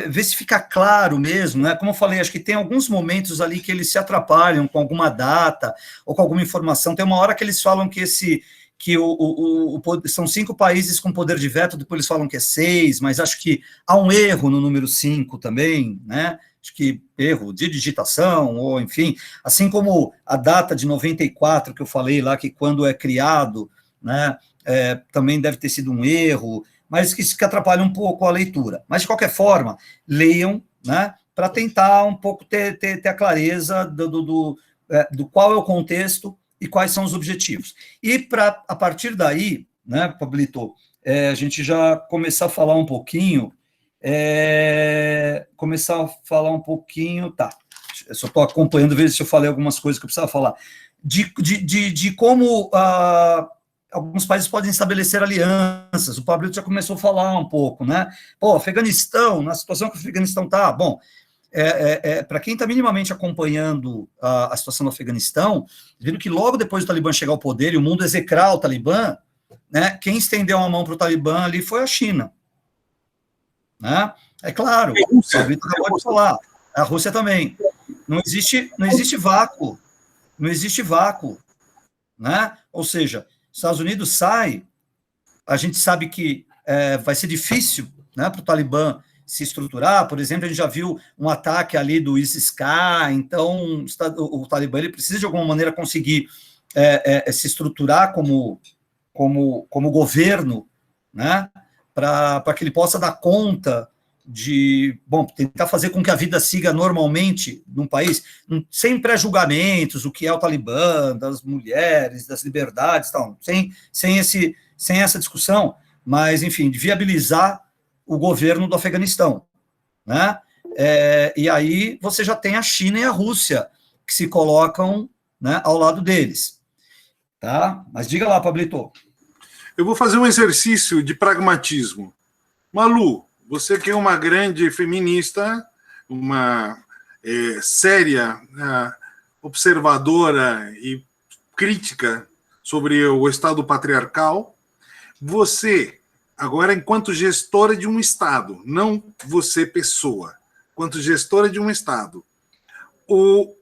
ver se fica claro mesmo, né? Como eu falei, acho que tem alguns momentos ali que eles se atrapalham com alguma data ou com alguma informação. Tem uma hora que eles falam que são 5 países com poder de veto, depois eles falam que é 6, mas acho que há um erro no número 5 também, né? Acho que erro de digitação, ou enfim, assim como a data de 94, que eu falei lá, que quando é criado, né, também deve ter sido um erro, mas que atrapalha um pouco a leitura. Mas, de qualquer forma, leiam, né, para tentar um pouco ter a clareza do qual é o contexto e quais são os objetivos. E, a partir daí, né, Pablito, a gente já começar a falar um pouquinho, tá, eu só estou acompanhando, ver se eu falei algumas coisas que eu precisava falar, de como alguns países podem estabelecer alianças. O Pablo já começou a falar um pouco, né? Pô, Afeganistão, na situação que o Afeganistão está, bom, para quem está minimamente acompanhando a situação do Afeganistão, vendo que logo depois do Talibã chegar ao poder e o mundo execrar o Talibã, né, quem estendeu a mão para o Talibã ali foi a China. Né? É claro, o Vitor acabou de falar, a Rússia também. Não existe vácuo, né? Ou seja, Estados Unidos sai, a gente sabe que vai ser difícil, né, para o Talibã se estruturar. Por exemplo, a gente já viu um ataque ali do ISIS-K, então o Talibã ele precisa, de alguma maneira, conseguir se estruturar como governo, né, para que ele possa dar conta de, tentar fazer com que a vida siga normalmente num país, sem pré-julgamentos, o que é o Talibã, das mulheres, das liberdades, tal, sem essa discussão, mas, enfim, de viabilizar o governo do Afeganistão, né? E aí você já tem a China e a Rússia, que se colocam, né, ao lado deles. Tá? Mas diga lá, Pablito. Eu vou fazer um exercício de pragmatismo. Malu, você que é uma grande feminista, uma séria observadora e crítica sobre o Estado patriarcal, você, agora enquanto gestora de um Estado, não você pessoa, enquanto gestora de um Estado, o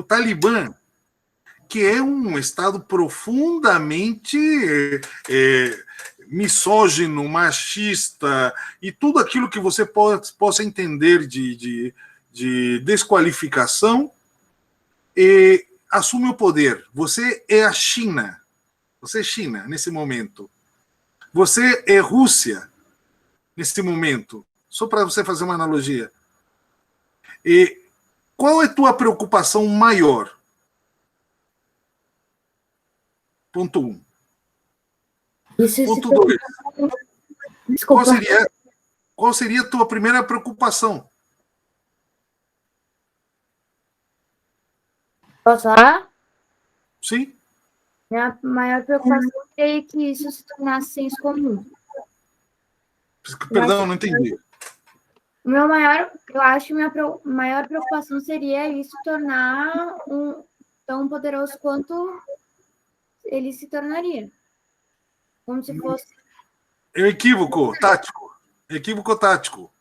Talibã, que é um Estado profundamente misógino, machista, e tudo aquilo que você possa entender de desqualificação, assume o poder. Você é a China. Você é China, nesse momento. Você é Rússia, nesse momento. Só para você fazer uma analogia. E qual é a tua preocupação maior? Ponto 1. Ponto 2. Desculpa. Qual seria a tua primeira preocupação? Posso falar? Sim. Minha maior preocupação é que isso se tornasse senso comum. Perdão, não entendi. Eu acho que minha maior preocupação seria isso tornar tão poderoso quanto ele se tornaria. Como se fosse... É um equívoco tático. Equívoco tático.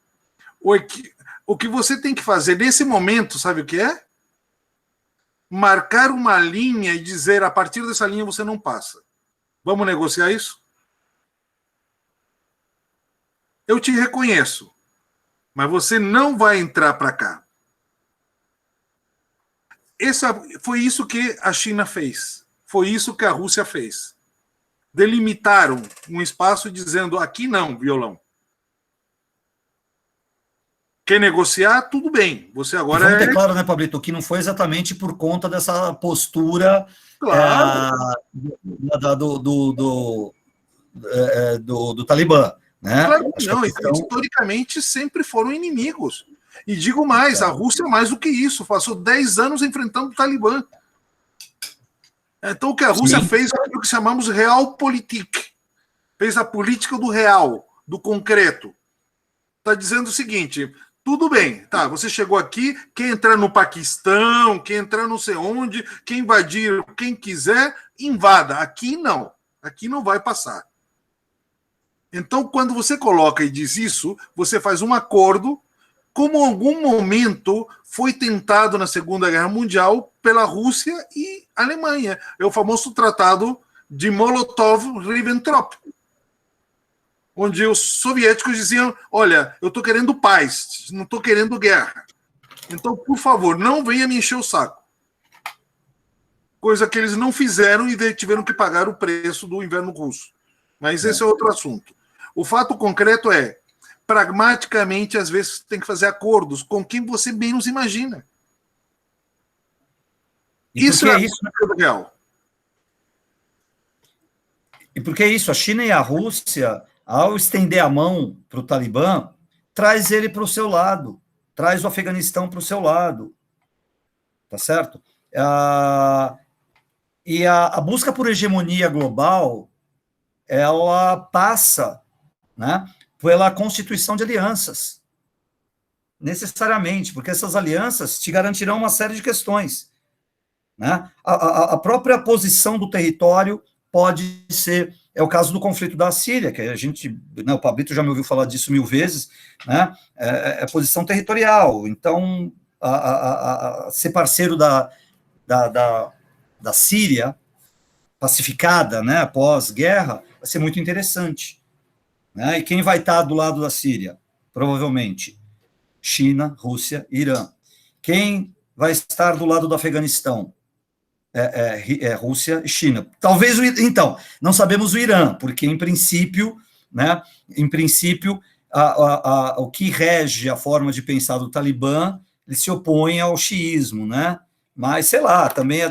O que você tem que fazer nesse momento, sabe o que é? Marcar uma linha e dizer, a partir dessa linha você não passa. Vamos negociar isso? Eu te reconheço, mas você não vai entrar para cá. Foi isso que a China fez. Foi isso que a Rússia fez. Delimitaram um espaço dizendo, aqui não, violão. Quer negociar? Tudo bem. Você agora vamos ter claro, né, Pablito, que não foi exatamente por conta dessa postura claro. do Talibã. Né? Claro que não. Historicamente sempre foram inimigos. E digo mais, a Rússia mais do que isso. Passou 10 anos enfrentando o Talibã. Então o que a Rússia fez é o que chamamos realpolitik. Fez a política do real, do concreto. Está dizendo o seguinte... Tudo bem, tá, você chegou aqui, quer entrar no Paquistão, quer entrar não sei onde, quer invadir quem quiser, invada. Aqui não vai passar. Então, quando você coloca e diz isso, você faz um acordo, como em algum momento foi tentado na Segunda Guerra Mundial pela Rússia e Alemanha. É o famoso tratado de Molotov-Ribbentrop, onde os soviéticos diziam, olha, eu estou querendo paz, não estou querendo guerra. Então, por favor, não venha me encher o saco. Coisa que eles não fizeram e tiveram que pagar o preço do inverno russo. Mas esse é outro assunto. O fato concreto é, pragmaticamente, às vezes, tem que fazer acordos com quem você menos imagina. Isso é isso real. E por que isso? A China e a Rússia... ao estender a mão para o Talibã, traz ele para o seu lado, traz o Afeganistão para o seu lado, tá certo? E a busca por hegemonia global, ela passa, né, pela constituição de alianças, necessariamente, porque essas alianças te garantirão uma série de questões, né? A própria posição do território pode ser... É o caso do conflito da Síria, que a gente, né, o Pablito já me ouviu falar disso 1000 vezes, né, é posição territorial. Então, ser parceiro da Síria, pacificada, né, pós-guerra, vai ser muito interessante. né? E quem vai estar do lado da Síria? Provavelmente China, Rússia e Irã. Quem vai estar do lado do Afeganistão? Rússia e China. Talvez, então, não sabemos o Irã, porque, em princípio, né, o que rege a forma de pensar do Talibã, ele se opõe ao xiismo, né? Mas, sei lá, também,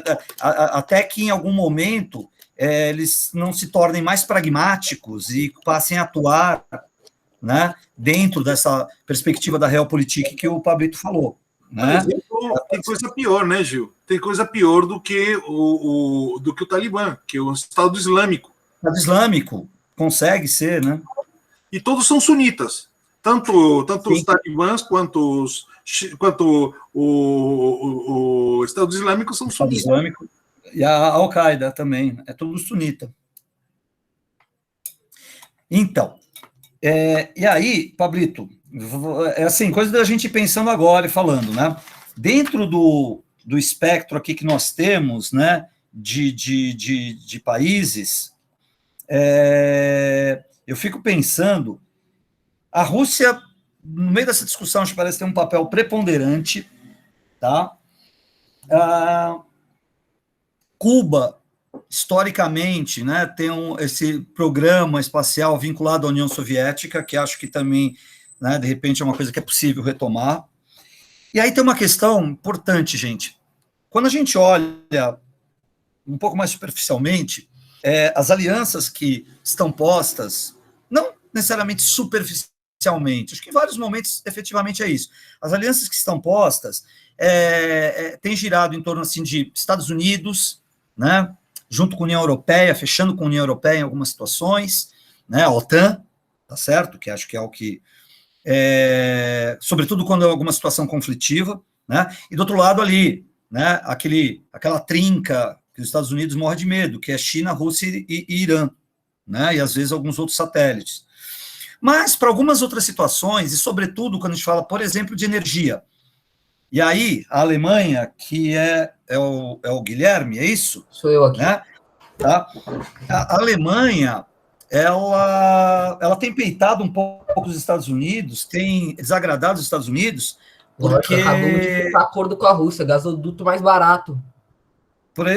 até que em algum momento eles não se tornem mais pragmáticos e passem a atuar, né, dentro dessa perspectiva da realpolitik que o Pablito falou. Né? Por exemplo, tem coisa pior, né, Gil? Tem coisa pior do que o Talibã, que é o Estado Islâmico. O Estado Islâmico consegue ser, né? E todos são sunitas. Tanto os talibãs quanto o Estado Islâmico são sunitas. Estado Islâmico e a Al-Qaeda também. É tudo sunita. Então, e aí, Pablito, é assim, coisa da gente pensando agora e falando, né? Dentro do espectro aqui que nós temos, né, de países, eu fico pensando, a Rússia, no meio dessa discussão, acho que parece ter um papel preponderante, tá? Cuba, historicamente, né, tem esse programa espacial vinculado à União Soviética, que acho que também, né, de repente, é uma coisa que é possível retomar. E aí tem uma questão importante, gente. Quando a gente olha um pouco mais superficialmente, as alianças que estão postas, não necessariamente superficialmente, acho que em vários momentos, efetivamente, é isso. As alianças que estão postas têm girado em torno assim, de Estados Unidos, né, junto com a União Europeia, fechando com a União Europeia em algumas situações, né, a OTAN, tá certo? Que acho que é o que... sobretudo quando é alguma situação conflitiva, né? E do outro lado ali, né, aquela trinca que os Estados Unidos morrem de medo, que é China, Rússia e Irã, né? E às vezes alguns outros satélites. Mas para algumas outras situações, e sobretudo quando a gente fala, por exemplo, de energia, e aí a Alemanha, que é o Guilherme, é isso? Sou eu aqui. Né? Tá? A Alemanha, ela tem peitado um pouco os Estados Unidos, tem desagradado os Estados Unidos, porque... Acabamos de fechar acordo com a Rússia, gasoduto mais barato.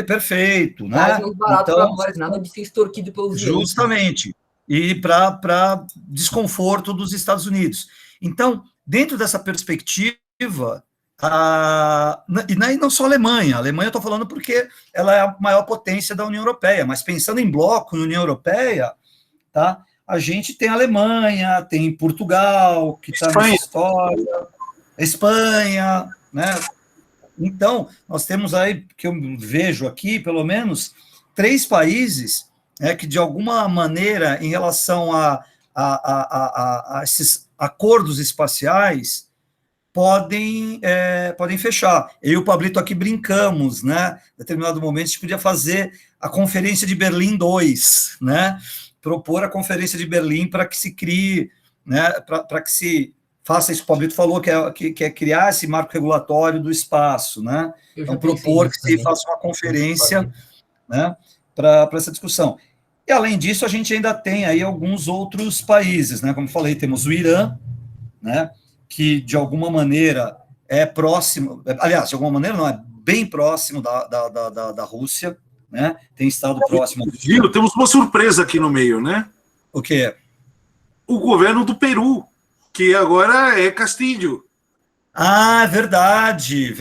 Perfeito, né? Mais barato para nós, nada de ser extorquido pelos justamente, e para desconforto dos Estados Unidos. Então, dentro dessa perspectiva, e não só a Alemanha eu estou falando porque ela é a maior potência da União Europeia, mas pensando em bloco na União Europeia, tá? A gente tem a Alemanha, tem Portugal, que está nessa história, Espanha, né? Então, nós temos aí, que eu vejo aqui, pelo menos, 3 países que, de alguma maneira, em relação a esses acordos espaciais, podem fechar. Eu e o Pablito aqui brincamos, né? Em determinado momento, a gente podia fazer a Conferência de Berlim 2, né? Propor a Conferência de Berlim para que se crie, né? Para que se faça isso que o Pablito falou, que é criar esse marco regulatório do espaço, né? Então, propor que se faça uma conferência, né, para essa discussão. E, além disso, a gente ainda tem aí alguns outros países, né? Como falei, temos o Irã, né, que, de alguma maneira, é próximo, aliás, de alguma maneira não, é bem próximo da Rússia, né? Tem estado próximo. Gil, temos uma surpresa aqui no meio, né? O quê? O governo do Peru, que agora é Castillo. Ah, verdade.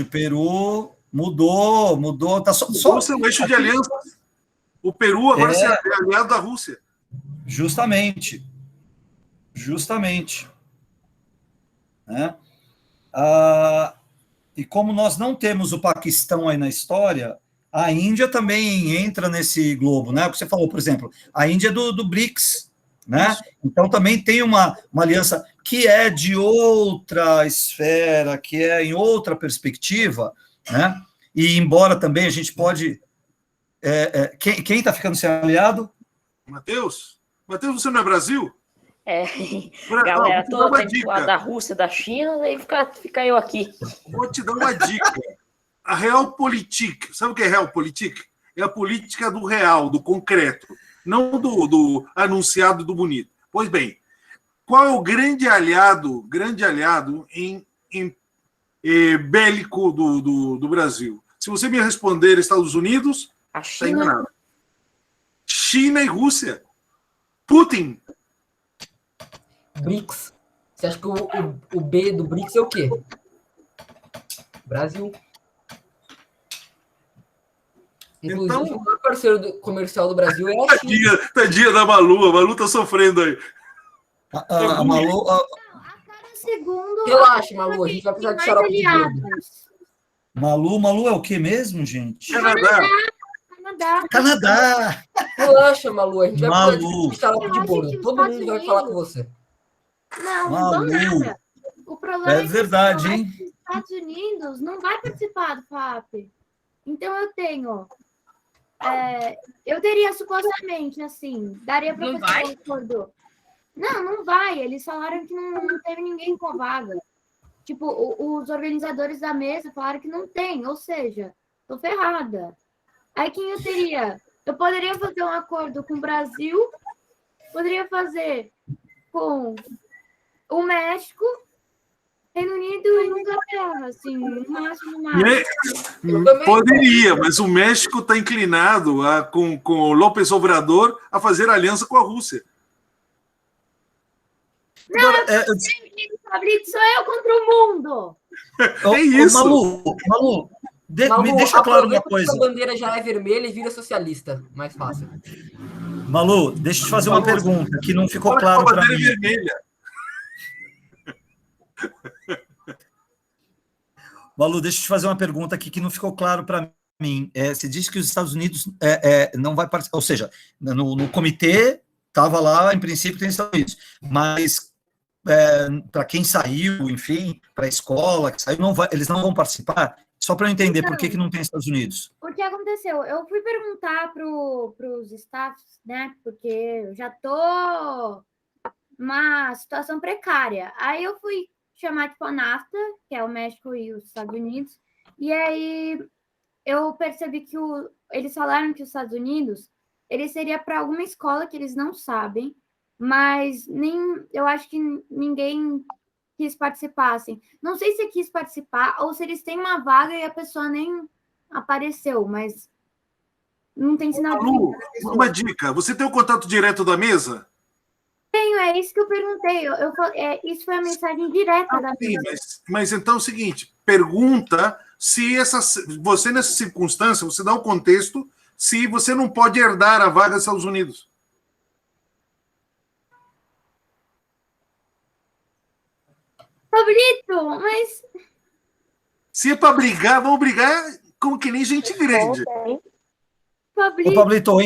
O Peru mudou. Tá só o seu eixo de aliança. O Peru agora é aliado da Rússia. Justamente. Né? E como nós não temos o Paquistão aí na história, a Índia também entra nesse globo, né? Você falou, por exemplo, a Índia é do BRICS, né? Então também tem uma aliança que é de outra esfera, que é em outra perspectiva, né? E embora também a gente pode... quem está ficando sem aliado? Matheus, você não é Brasil? Galera toda tem que falar da Rússia, da China, aí fica eu aqui. Vou te dar uma dica. A Realpolitik, sabe o que é Realpolitik? É a política do real, do concreto, não do anunciado do bonito. Pois bem, qual é o grande aliado bélico do Brasil? Se você me responder Estados Unidos, A está China. enganado. China e Rússia. Putin. BRICS. Você acha que o B do BRICS é o quê? Brasil. Inclusive, Então- o maior parceiro comercial do Brasil é a China. Tadinha da Malu. A Malu tá sofrendo aí. A Malu, A cada segundo. Relaxa, Malu, a gente vai precisar de mais xarope de dedo. aliados. Malu é o que mesmo, gente? Canadá. Canadá. Canadá! Relaxa, Malu, a gente vai precisar Malu. de xarope de Eu acho bolo. que os Todo mundo Estados vai falar com Unidos- você. Não, não vão Malu. nada. O problema É que verdade, hein? os Estados Unidos não vai participar do FAP. Então eu teria supostamente, assim, daria para Não fazer vai? um acordo. Não vai. Eles falaram que não teve ninguém com vaga. Tipo, os organizadores da mesa falaram que não tem, ou seja, tô ferrada. Aí quem eu teria? Eu poderia fazer um acordo com o Brasil, poderia fazer com o México, Reino Unido e Inglaterra, assim, no máximo. Poderia, mas o México está inclinado com o López Obrador a fazer aliança com a Rússia. Agora, Fabrício, sou eu contra o mundo. É isso. Malu, Malu, me deixa claro uma aproveita que coisa. a bandeira já é vermelha e vira socialista. Mais fácil. Malu, deixa eu te fazer uma pergunta que não ficou claro a para bandeira mim. vermelha. Malu, deixa eu te fazer uma pergunta aqui que não ficou claro para mim. Você disse que os Estados Unidos não vai participar, ou seja, no comitê estava lá, em princípio tem Estados Unidos, mas para quem saiu, enfim, para a escola que saiu, eles não vão participar. Só para eu entender por que não tem Estados Unidos. O que aconteceu? Eu fui perguntar para os staffs, né? Porque eu já tô numa situação precária. Aí eu fui chamar tipo a NAFTA, que é o México e os Estados Unidos, e aí eu percebi que eles falaram que os Estados Unidos ele seria para alguma escola que eles não sabem, mas eu acho que ninguém quis participar, assim. Não sei se quis participar ou se eles têm uma vaga e a pessoa nem apareceu, mas não tem sinal de Malu, vida da pessoa. uma dica. Você tem o contato direto da mesa? Tenho, é isso que eu perguntei. Isso foi a mensagem direta da Sim, mesa. mas então é o seguinte, pergunta se você, nessa circunstância, você dá o contexto, se você não pode herdar a vaga dos Estados Unidos. Pablito, mas... Se é para brigar, vamos brigar como que nem gente grande. Pablito, Ô, Pablito, ou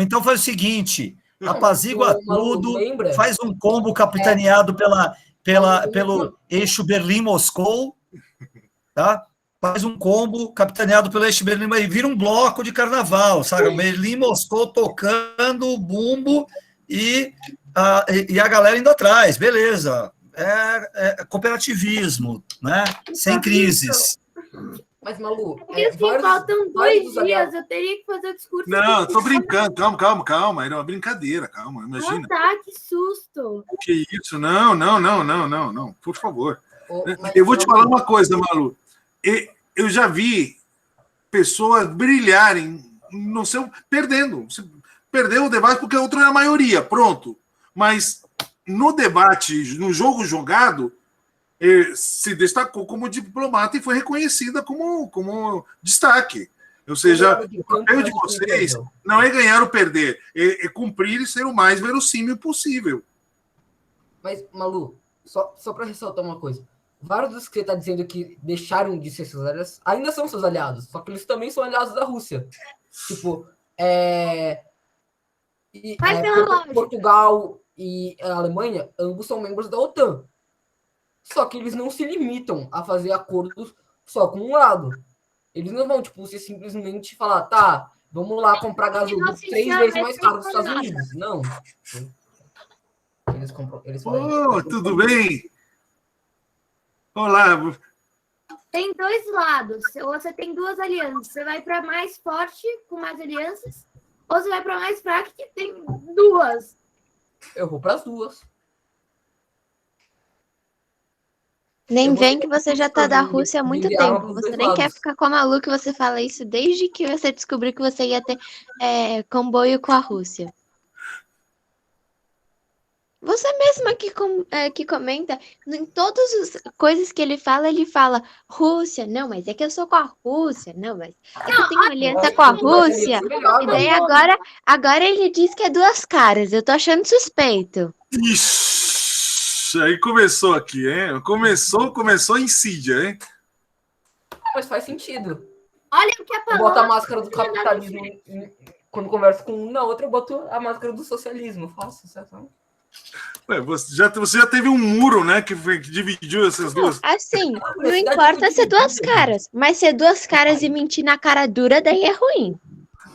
então faz o seguinte, apazigua Malu, tudo, lembra? faz um combo capitaneado pelo eixo Berlim-Moscou, tá? Faz um combo capitaneado pelo eixo Berlim, e vira um bloco de carnaval, sabe? Berlim-Moscou tocando bumbo e a galera indo atrás, beleza. É cooperativismo, né? Sem crises. Mas, Malu, faltam vários 2 dos dias, aliados- eu teria que fazer o discurso. Não, estou brincando. Calma. Era uma brincadeira, calma. Imagina. Ah, tá, que susto. Que isso? Não. Por favor. Mas, Eu vou te Malu, falar uma coisa, Malu. Eu já vi pessoas brilharem no seu perdendo. Perdeu o debate porque o outro é a maioria, pronto. Mas no debate, no jogo jogado, se destacou como diplomata e foi reconhecida como destaque. Ou seja, o papel de vocês não é ganhar ou perder, é cumprir e ser o mais verossímil possível. Mas, Malu, só para ressaltar uma coisa. Vários dos que você está dizendo que deixaram de ser seus aliados ainda são seus aliados, só que eles também são aliados da Rússia. Tipo, Portugal e a Alemanha, ambos são membros da OTAN. Só que eles não se limitam a fazer acordos só com um lado. Eles não vão, tipo, você simplesmente falar, tá, vamos lá comprar gasolina 3 vezes mais caro dos Estados Unidos. Não. Eles falam, tudo bem? Olá. Tem 2 lados. Ou você tem 2 alianças. Você vai para mais forte, com mais alianças, ou você vai para mais fraco, que tem 2. Eu vou para as duas. Nem vem que você já tá da Rússia há muito tempo. Você nem quer ficar com a Malu que você fala isso desde que você descobriu que você ia ter comboio com a Rússia. Você mesma que comenta, em todas as coisas que ele fala Rússia. Não, mas é que eu sou com a Rússia. Não, mas é que eu tenho aliança com a Rússia. E daí agora ele diz que é duas caras. Eu tô achando suspeito. Ixi, aí começou aqui, hein? Começou a insídia, hein? Mas faz sentido. Olha o que a Eu Paloma... boto a máscara do capitalismo quando converso com um, na outra eu boto a máscara do socialismo. Faço, certo? Ué, você já teve um muro, né, que dividiu essas duas. Assim, não importa ser duas caras, mas ser duas caras e mentir na cara dura, daí é ruim.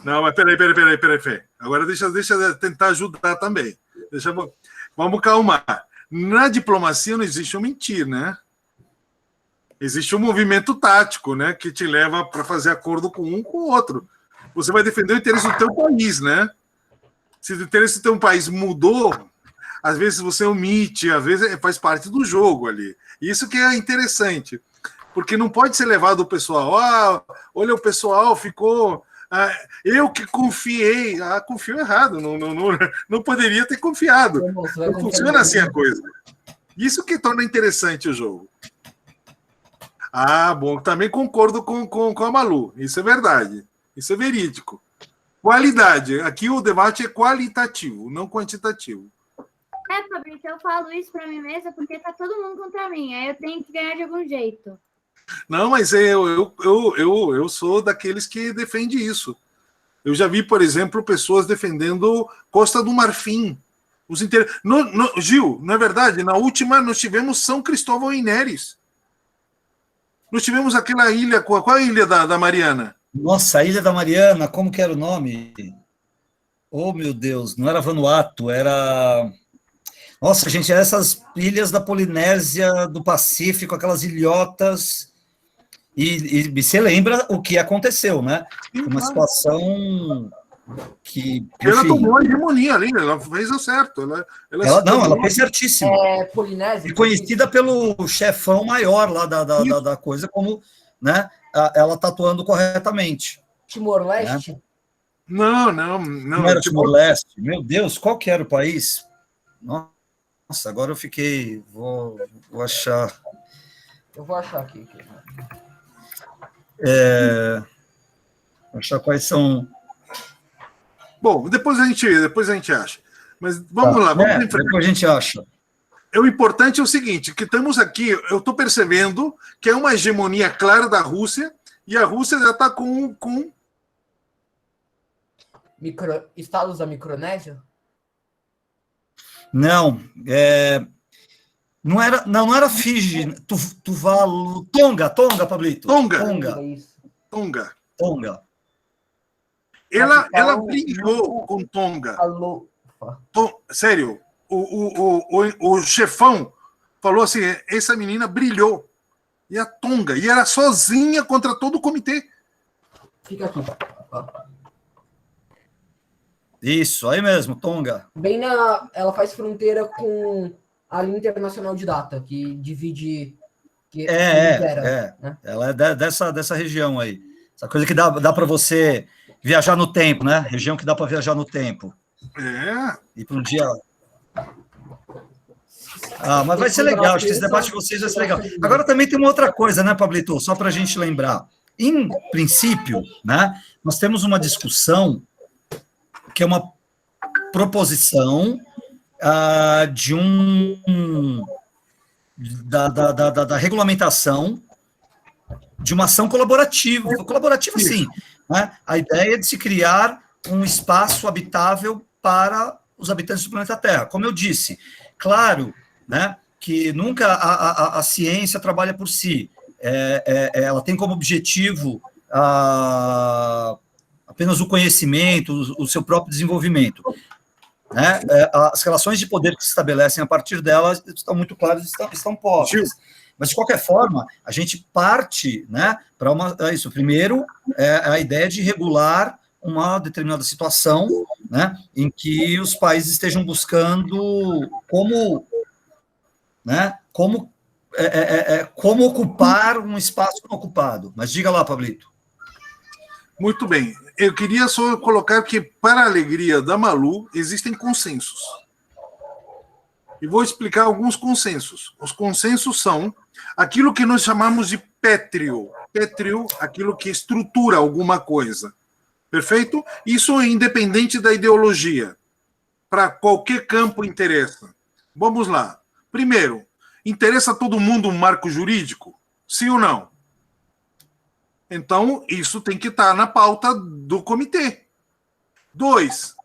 Não, mas peraí. Fê. Agora deixa eu tentar ajudar também. Vamos calmar. Na diplomacia não existe um mentir, né? Existe um movimento tático, né, que te leva para fazer acordo com um com o outro. Você vai defender o interesse do teu país, né? Se o interesse do teu país mudou, às vezes você omite, às vezes faz parte do jogo ali. Isso que é interessante, porque não pode ser levado o pessoal, olha, o pessoal ficou... eu que confiei. Confiou errado, não poderia ter confiado. Não funciona assim a coisa. Isso que torna interessante o jogo. Bom, também concordo com a Malu, isso é verdade, isso é verídico. Qualidade, aqui o debate é qualitativo, não quantitativo. Fabrício, eu falo isso para mim mesma porque tá todo mundo contra mim, aí eu tenho que ganhar de algum jeito. Não, mas eu sou daqueles que defende isso. Eu já vi, por exemplo, pessoas defendendo Costa do Marfim. Gil, não é verdade? Na última nós tivemos São Cristóvão e Neres. Nós tivemos aquela ilha, qual é a ilha da Mariana? Nossa, a Ilha da Mariana, como que era o nome? Oh, meu Deus, não era Vanuatu, era... Nossa, gente, essas ilhas da Polinésia, do Pacífico, aquelas ilhotas... E você lembra o que aconteceu, né? Uma situação que... Ela tomou a hegemonia ali, ela fez o certo. Ela fez certíssimo. Polinésia. E conhecida pelo chefão maior lá da coisa, como, né, ela está atuando corretamente. Timor-Leste? Né? Não era Timor-Leste. Meu Deus, qual que era o país? Nossa, agora eu fiquei... Vou achar... Eu vou achar aqui. Vou achar quais são... Bom, depois a gente acha. Mas vamos lá, vamos em frente. Depois a gente acha. O importante é o seguinte, que estamos aqui, eu estou percebendo que é uma hegemonia clara da Rússia, e a Rússia já está com... Estados da Micronésia? Não, não era Fiji, Tuvalu, Tonga, Pablito. Tonga. Ela brilhou com Tonga. Sério, o chefão falou assim, essa menina brilhou. E a Tonga, e era sozinha contra todo o comitê. Fica aqui. Isso, aí mesmo, Tonga. Ela faz fronteira com a linha internacional de data, que divide... né? Ela é dessa região aí. Essa coisa que dá para você viajar no tempo, né? Região que dá para viajar no tempo. E para um dia... mas vai ser legal, acho que esse debate de vocês vai ser legal. Agora também tem uma outra coisa, né, Pablito? Só para a gente lembrar. Em princípio, né, nós temos uma discussão que é uma proposição da regulamentação de uma ação colaborativa, sim, né? A ideia é de se criar um espaço habitável para os habitantes do planeta Terra. Como eu disse, claro, né, que nunca a ciência trabalha por si, ela tem como objetivo apenas o conhecimento, o seu próprio desenvolvimento. Né? As relações de poder que se estabelecem a partir delas estão muito claras e estão postas. Mas, de qualquer forma, a gente parte, né, para isso. Primeiro, a ideia de regular uma determinada situação, né, em que os países estejam buscando como, né, como ocupar um espaço não ocupado. Mas diga lá, Pablito. Muito bem. Eu queria só colocar que, para a alegria da Malu, existem consensos. E vou explicar alguns consensos. Os consensos são aquilo que nós chamamos de pétreo. Pétreo, aquilo que estrutura alguma coisa. Perfeito? Isso é independente da ideologia. Para qualquer campo interessa. Vamos lá. Primeiro, interessa a todo mundo um marco jurídico? Sim ou não? Então, isso tem que estar na pauta do comitê. 2,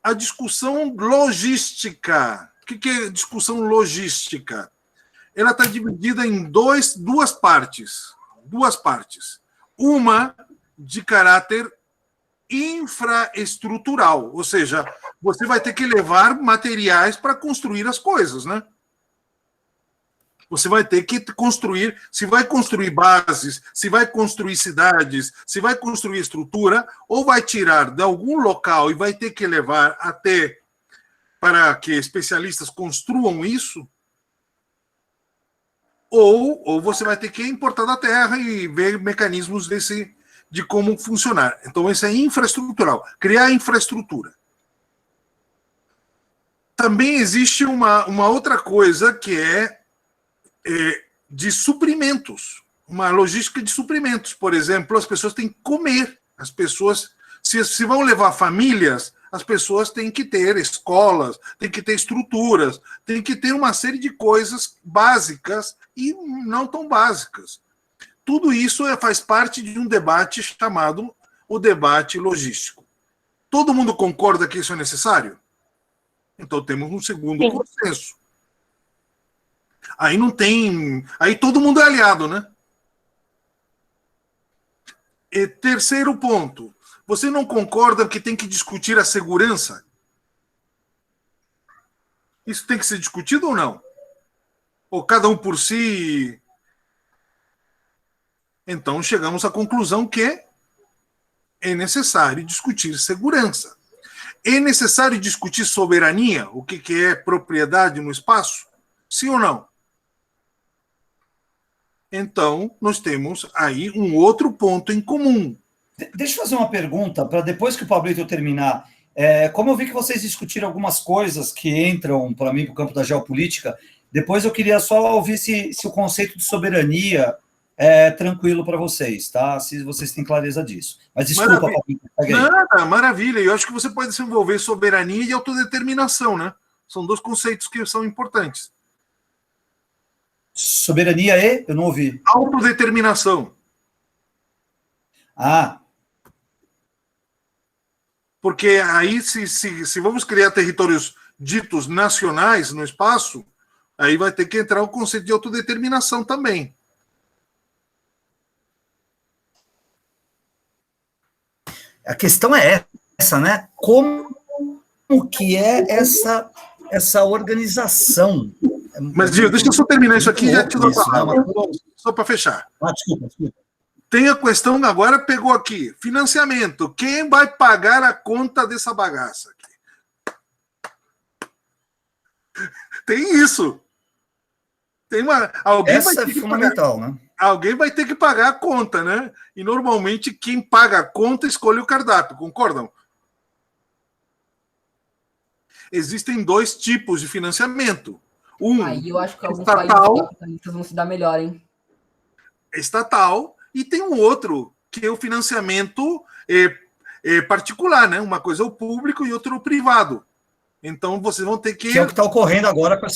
a discussão logística. O que é discussão logística? Ela está dividida em duas partes. Duas partes. Uma de caráter infraestrutural, ou seja, você vai ter que levar materiais para construir as coisas, né? Você vai ter que construir, se vai construir bases, se vai construir cidades, se vai construir estrutura, ou vai tirar de algum local e vai ter que levar até para que especialistas construam isso, ou você vai ter que importar da terra e ver mecanismos de como funcionar. Então, isso é infraestrutural, criar infraestrutura. Também existe uma outra coisa que é de suprimentos, uma logística de suprimentos. Por exemplo, as pessoas têm que comer, as pessoas, se vão levar famílias, as pessoas têm que ter escolas, têm que ter estruturas, têm que ter uma série de coisas básicas e não tão básicas. Tudo isso faz parte de um debate chamado o debate logístico. Todo mundo concorda que isso é necessário? Então temos um segundo consenso. Aí não tem... Aí todo mundo é aliado, né? E terceiro ponto. Você não concorda que tem que discutir a segurança? Isso tem que ser discutido ou não? Ou cada um por si? Então chegamos à conclusão que é necessário discutir segurança. É necessário discutir soberania, o que é propriedade no espaço? Sim ou não? Então, nós temos aí um outro ponto em comum. Deixa eu fazer uma pergunta, para depois que o Pablito terminar. Como eu vi que vocês discutiram algumas coisas que entram, para mim, para o campo da geopolítica, depois eu queria só ouvir se o conceito de soberania é tranquilo para vocês, tá? Se vocês têm clareza disso. Mas desculpa, Pablito. Nada, maravilha. Eu acho que você pode desenvolver soberania e autodeterminação, né? São dois conceitos que são importantes. Soberania e? Eu não ouvi. Autodeterminação. Ah. Porque aí, se vamos criar territórios ditos nacionais no espaço, aí vai ter que entrar o conceito de autodeterminação também. A questão é essa, né? Como que é essa organização? Mas, Gil, deixa eu só terminar isso aqui e já te dou a palavra. Só para fechar. Desculpa. Tem a questão, agora pegou aqui, financiamento. Quem vai pagar a conta dessa bagaça aqui? Tem isso. Essa é fundamental, né? Alguém vai ter que pagar a conta, né? E normalmente quem paga a conta escolhe o cardápio, concordam? Existem dois tipos de financiamento. Aí eu acho que alguns estatal, países capitalistas vão se dar melhor, hein? Estatal, e tem um outro, que é o financiamento particular, né? Uma coisa é o público e outra é o privado. Então vocês vão ter que... Que é o que está ocorrendo agora com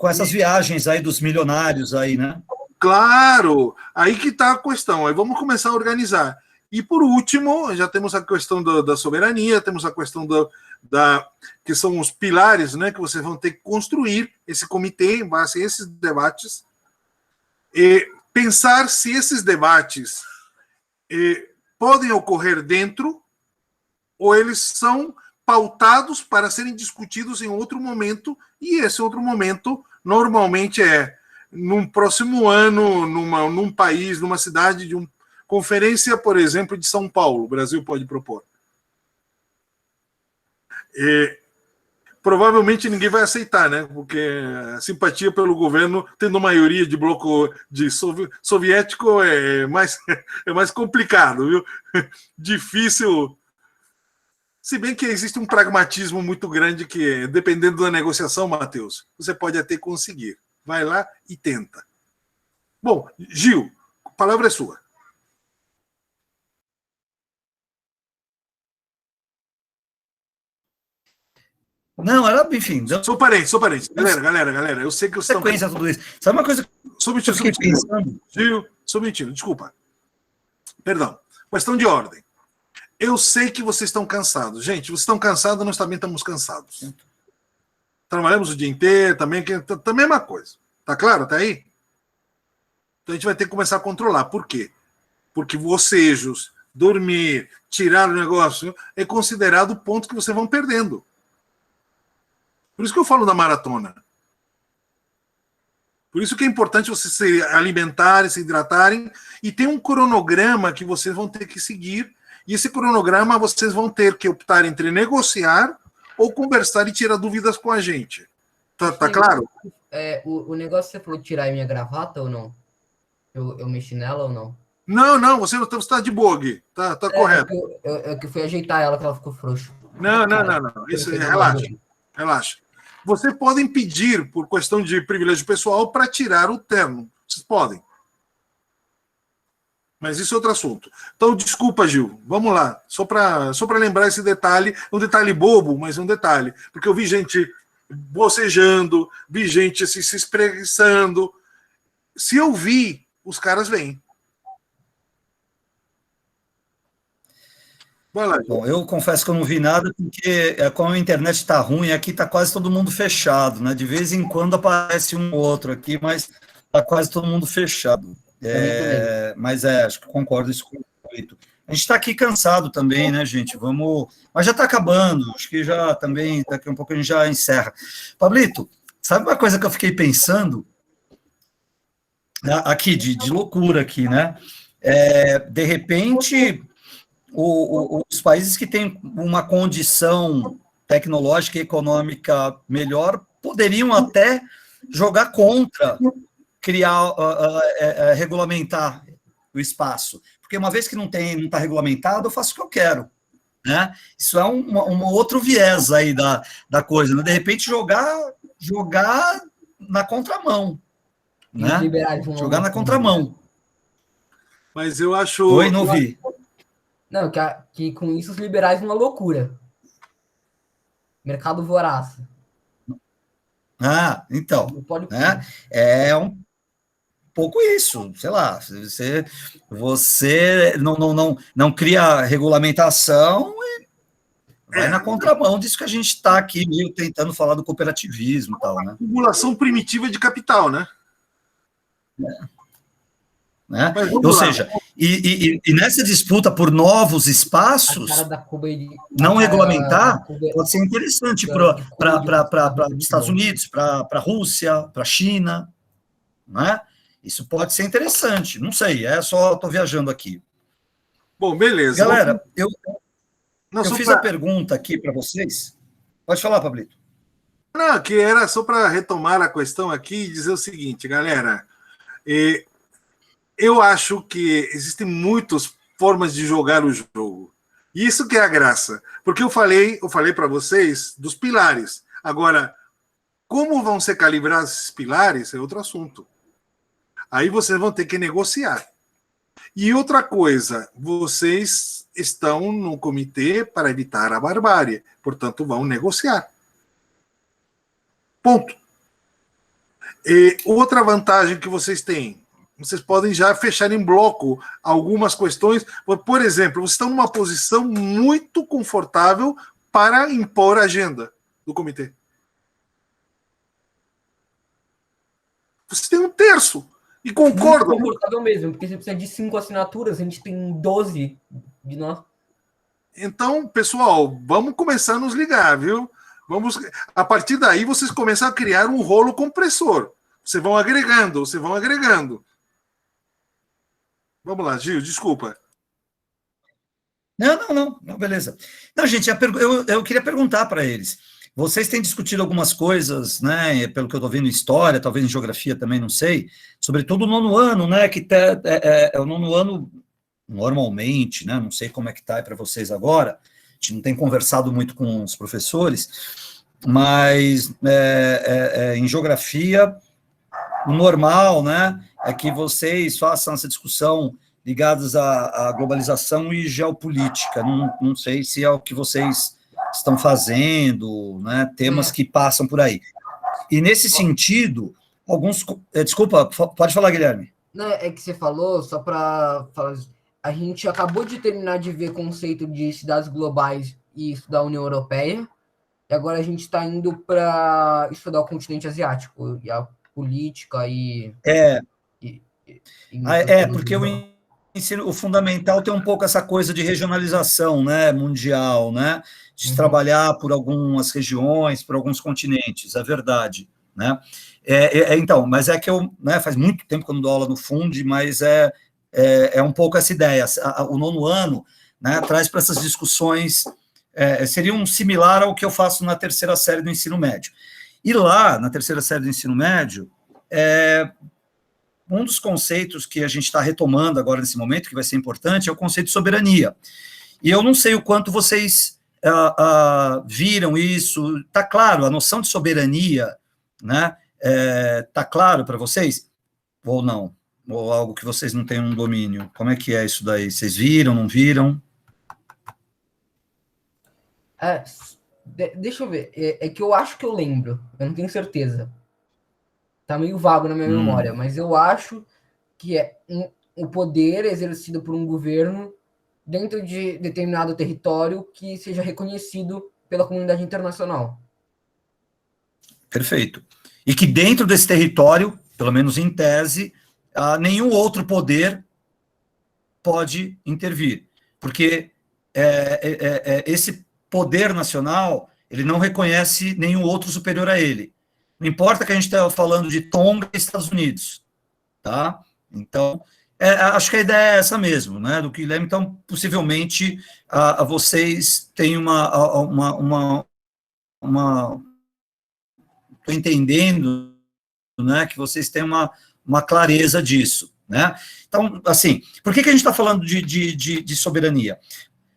essas viagens aí dos milionários aí, né? Claro! Aí que está a questão. Aí vamos começar a organizar. E por último, já temos a questão da soberania, temos a questão que são os pilares, né, que vocês vão ter que construir esse comitê em base a esses debates. E pensar se esses debates podem ocorrer dentro ou eles são pautados para serem discutidos em outro momento, e esse outro momento normalmente é num próximo ano, num país, numa cidade, de uma conferência, por exemplo, de São Paulo, o Brasil pode propor. Provavelmente ninguém vai aceitar, né? Porque a simpatia pelo governo, tendo maioria de bloco de soviético, é mais complicado, viu? Difícil. Se bem que existe um pragmatismo muito grande que, dependendo da negociação, Matheus, você pode até conseguir. Vai lá e tenta. Bom, Gil, a palavra é sua. Não, era, enfim. Sou parente. Galera, eu sei que vocês estão... Sequência tudo isso. Sabe uma coisa que eu fiquei pensando? Gil, só um minutinho, desculpa. Perdão. Questão de ordem. Eu sei que vocês estão cansados. Gente, vocês estão cansados, nós também estamos cansados. Trabalhamos o dia inteiro, também a mesma coisa. Tá claro? Tá aí? Então a gente vai ter que começar a controlar. Por quê? Porque bocejos, dormir, tirar o negócio, é considerado o ponto que vocês vão perdendo. Por isso que eu falo da maratona. Por isso que é importante vocês se alimentarem, se hidratarem, e tem um cronograma que vocês vão ter que seguir, e esse cronograma vocês vão ter que optar entre negociar ou conversar e tirar dúvidas com a gente. Tá claro? O negócio que você falou, tirar minha gravata ou não? Eu mexi nela ou não? Não, você não está de boa, Gui. Tá correto. Eu que fui ajeitar ela, que ela ficou frouxa. Não. Isso, relaxa. Vocês podem pedir, por questão de privilégio pessoal, para tirar o terno. Vocês podem. Mas isso é outro assunto. Então, desculpa, Gil. Vamos lá. Só para lembrar esse detalhe. Um detalhe bobo, mas um detalhe. Porque eu vi gente bocejando, vi gente se espreguiçando. Se eu vi, os caras vêm. Vai lá, Gil. Bom, eu confesso que eu não vi nada, porque como a internet está ruim, aqui está quase todo mundo fechado, né? De vez em quando aparece um ou outro aqui, mas está quase todo mundo fechado. Mas acho que concordo isso com o Pablito. A gente está aqui cansado também, né, gente? Mas já está acabando, acho que já também, daqui a um pouco a gente já encerra. Pablito, sabe uma coisa que eu fiquei pensando? Aqui, de loucura aqui, né? De repente, os países que têm uma condição tecnológica e econômica melhor poderiam até jogar contra criar, regulamentar o espaço. Porque uma vez que não está regulamentado, eu faço o que eu quero. Né? Isso é um outro viés aí da coisa. Né? De repente, jogar na contramão. Né? Jogar na contramão. Mas eu acho... Oi, não vi. Não, que com isso os liberais vão uma loucura. Mercado voraz. Então. Né? É um pouco isso, sei lá, você não cria regulamentação e vai na contramão disso que a gente está aqui meio tentando falar do cooperativismo e tal, né? Acumulação primitiva de capital, né? Ou seja, e nessa disputa por novos espaços, não regulamentar pode ser interessante para os Estados Unidos, para a Rússia, para a China, né? Isso pode ser interessante, não sei, só estou viajando aqui. Bom, beleza. Galera, eu fiz a pergunta aqui para vocês. Pode falar, Pablito. Não, que era só para retomar a questão aqui e dizer o seguinte, galera. Eu acho que existem muitas formas de jogar o jogo. Isso que é a graça. Porque eu falei para vocês dos pilares. Agora, como vão ser calibrados esses pilares é outro assunto. Aí vocês vão ter que negociar. E outra coisa, vocês estão no comitê para evitar a barbárie, portanto, vão negociar. Ponto. E outra vantagem que vocês têm, vocês podem já fechar em bloco algumas questões. Por exemplo, vocês estão numa posição muito confortável para impor a agenda do comitê. Vocês têm um terço. E concordo. Muito confortável mesmo, porque você precisa de 5 assinaturas, a gente tem 12 de nós. Então, pessoal, vamos começar a nos ligar, viu? A partir daí, vocês começam a criar um rolo compressor. Vocês vão agregando. Vamos lá, Gil, desculpa. Não, beleza. Não, gente, eu queria perguntar para eles. Vocês têm discutido algumas coisas, né, pelo que eu estou vendo em história, talvez em geografia também, não sei, sobretudo o nono ano, né, que é o nono ano normalmente, né, não sei como é que está para vocês agora, a gente não tem conversado muito com os professores, mas em geografia, o normal, né, é que vocês façam essa discussão ligadas à globalização e geopolítica. Não sei se é o que vocês estão fazendo, né, temas que passam por aí. E nesse sentido, alguns... Desculpa, pode falar, Guilherme. Não, é que você falou, só para falar, a gente acabou de terminar de ver conceito de cidades globais e estudar a União Europeia, e agora a gente está indo para estudar o continente asiático, e a política e... Porque o fundamental tem um pouco essa coisa de regionalização, né, mundial, né, de trabalhar por algumas regiões, por alguns continentes, é verdade, né. Então, mas é que eu, né, faz muito tempo que eu não dou aula no Fund, mas é um pouco essa ideia. O nono ano, né, traz para essas discussões, seria um similar ao que eu faço na terceira série do ensino médio. E lá, na terceira série do ensino médio, um dos conceitos que a gente está retomando agora nesse momento, que vai ser importante, é o conceito de soberania. E eu não sei o quanto vocês viram isso. Está claro, a noção de soberania, né? Está claro para vocês? Ou não? Ou algo que vocês não têm um domínio? Como é que é isso daí? Vocês viram, não viram? Deixa eu ver. É que eu acho que eu lembro. Eu não tenho certeza. Tá meio vago na minha memória, mas eu acho que é o poder exercido por um governo dentro de determinado território que seja reconhecido pela comunidade internacional. Perfeito. E que dentro desse território, pelo menos em tese, nenhum outro poder pode intervir, porque esse poder nacional, ele não reconhece nenhum outro superior a ele. Não importa que a gente esteja falando de Tonga e Estados Unidos, tá? Então, acho que a ideia é essa mesmo, né, do Guilherme. Então, possivelmente, vocês têm estou entendendo, né, que vocês têm uma clareza disso, né? Então, assim, por que a gente está falando de soberania?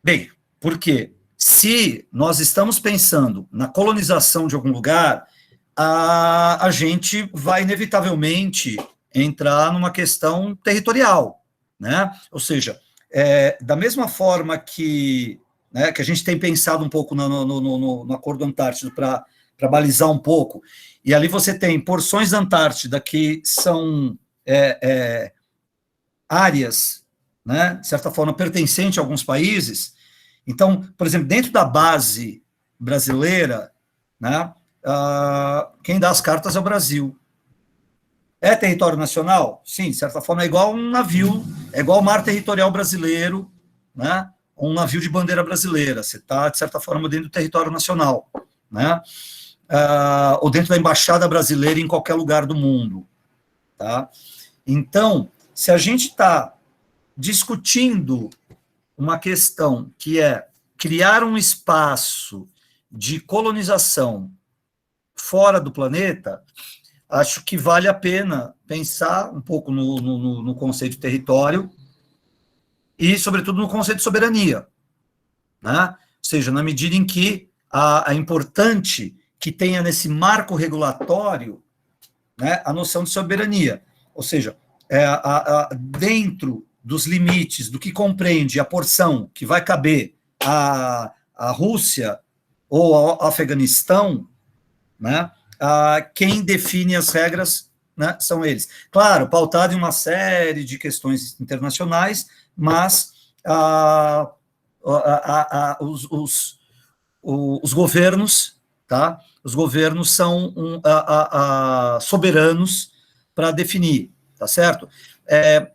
Bem, porque se nós estamos pensando na colonização de algum lugar, a gente vai inevitavelmente entrar numa questão territorial, né? Ou seja, da mesma forma que a gente tem pensado um pouco no Acordo Antártico para balizar um pouco, e ali você tem porções da Antártida que são áreas, né, de certa forma, pertencentes a alguns países. Então, por exemplo, dentro da base brasileira, né, quem dá as cartas é o Brasil. É território nacional? Sim, de certa forma é igual um navio, é igual o mar territorial brasileiro, né? Um navio de bandeira brasileira. Você está, de certa forma, dentro do território nacional, né? Ou dentro da embaixada brasileira em qualquer lugar do mundo, tá? Então, se a gente está discutindo uma questão que é criar um espaço de colonização fora do planeta, acho que vale a pena pensar um pouco no conceito de território e, sobretudo, no conceito de soberania, né? Ou seja, na medida em que é importante que tenha nesse marco regulatório, né, a noção de soberania, ou seja, dentro dos limites do que compreende a porção que vai caber a Rússia ou ao Afeganistão, né, quem define as regras, né, são eles. Claro, pautado em uma série de questões internacionais, mas os governos, tá? Os governos são soberanos para definir, tá certo?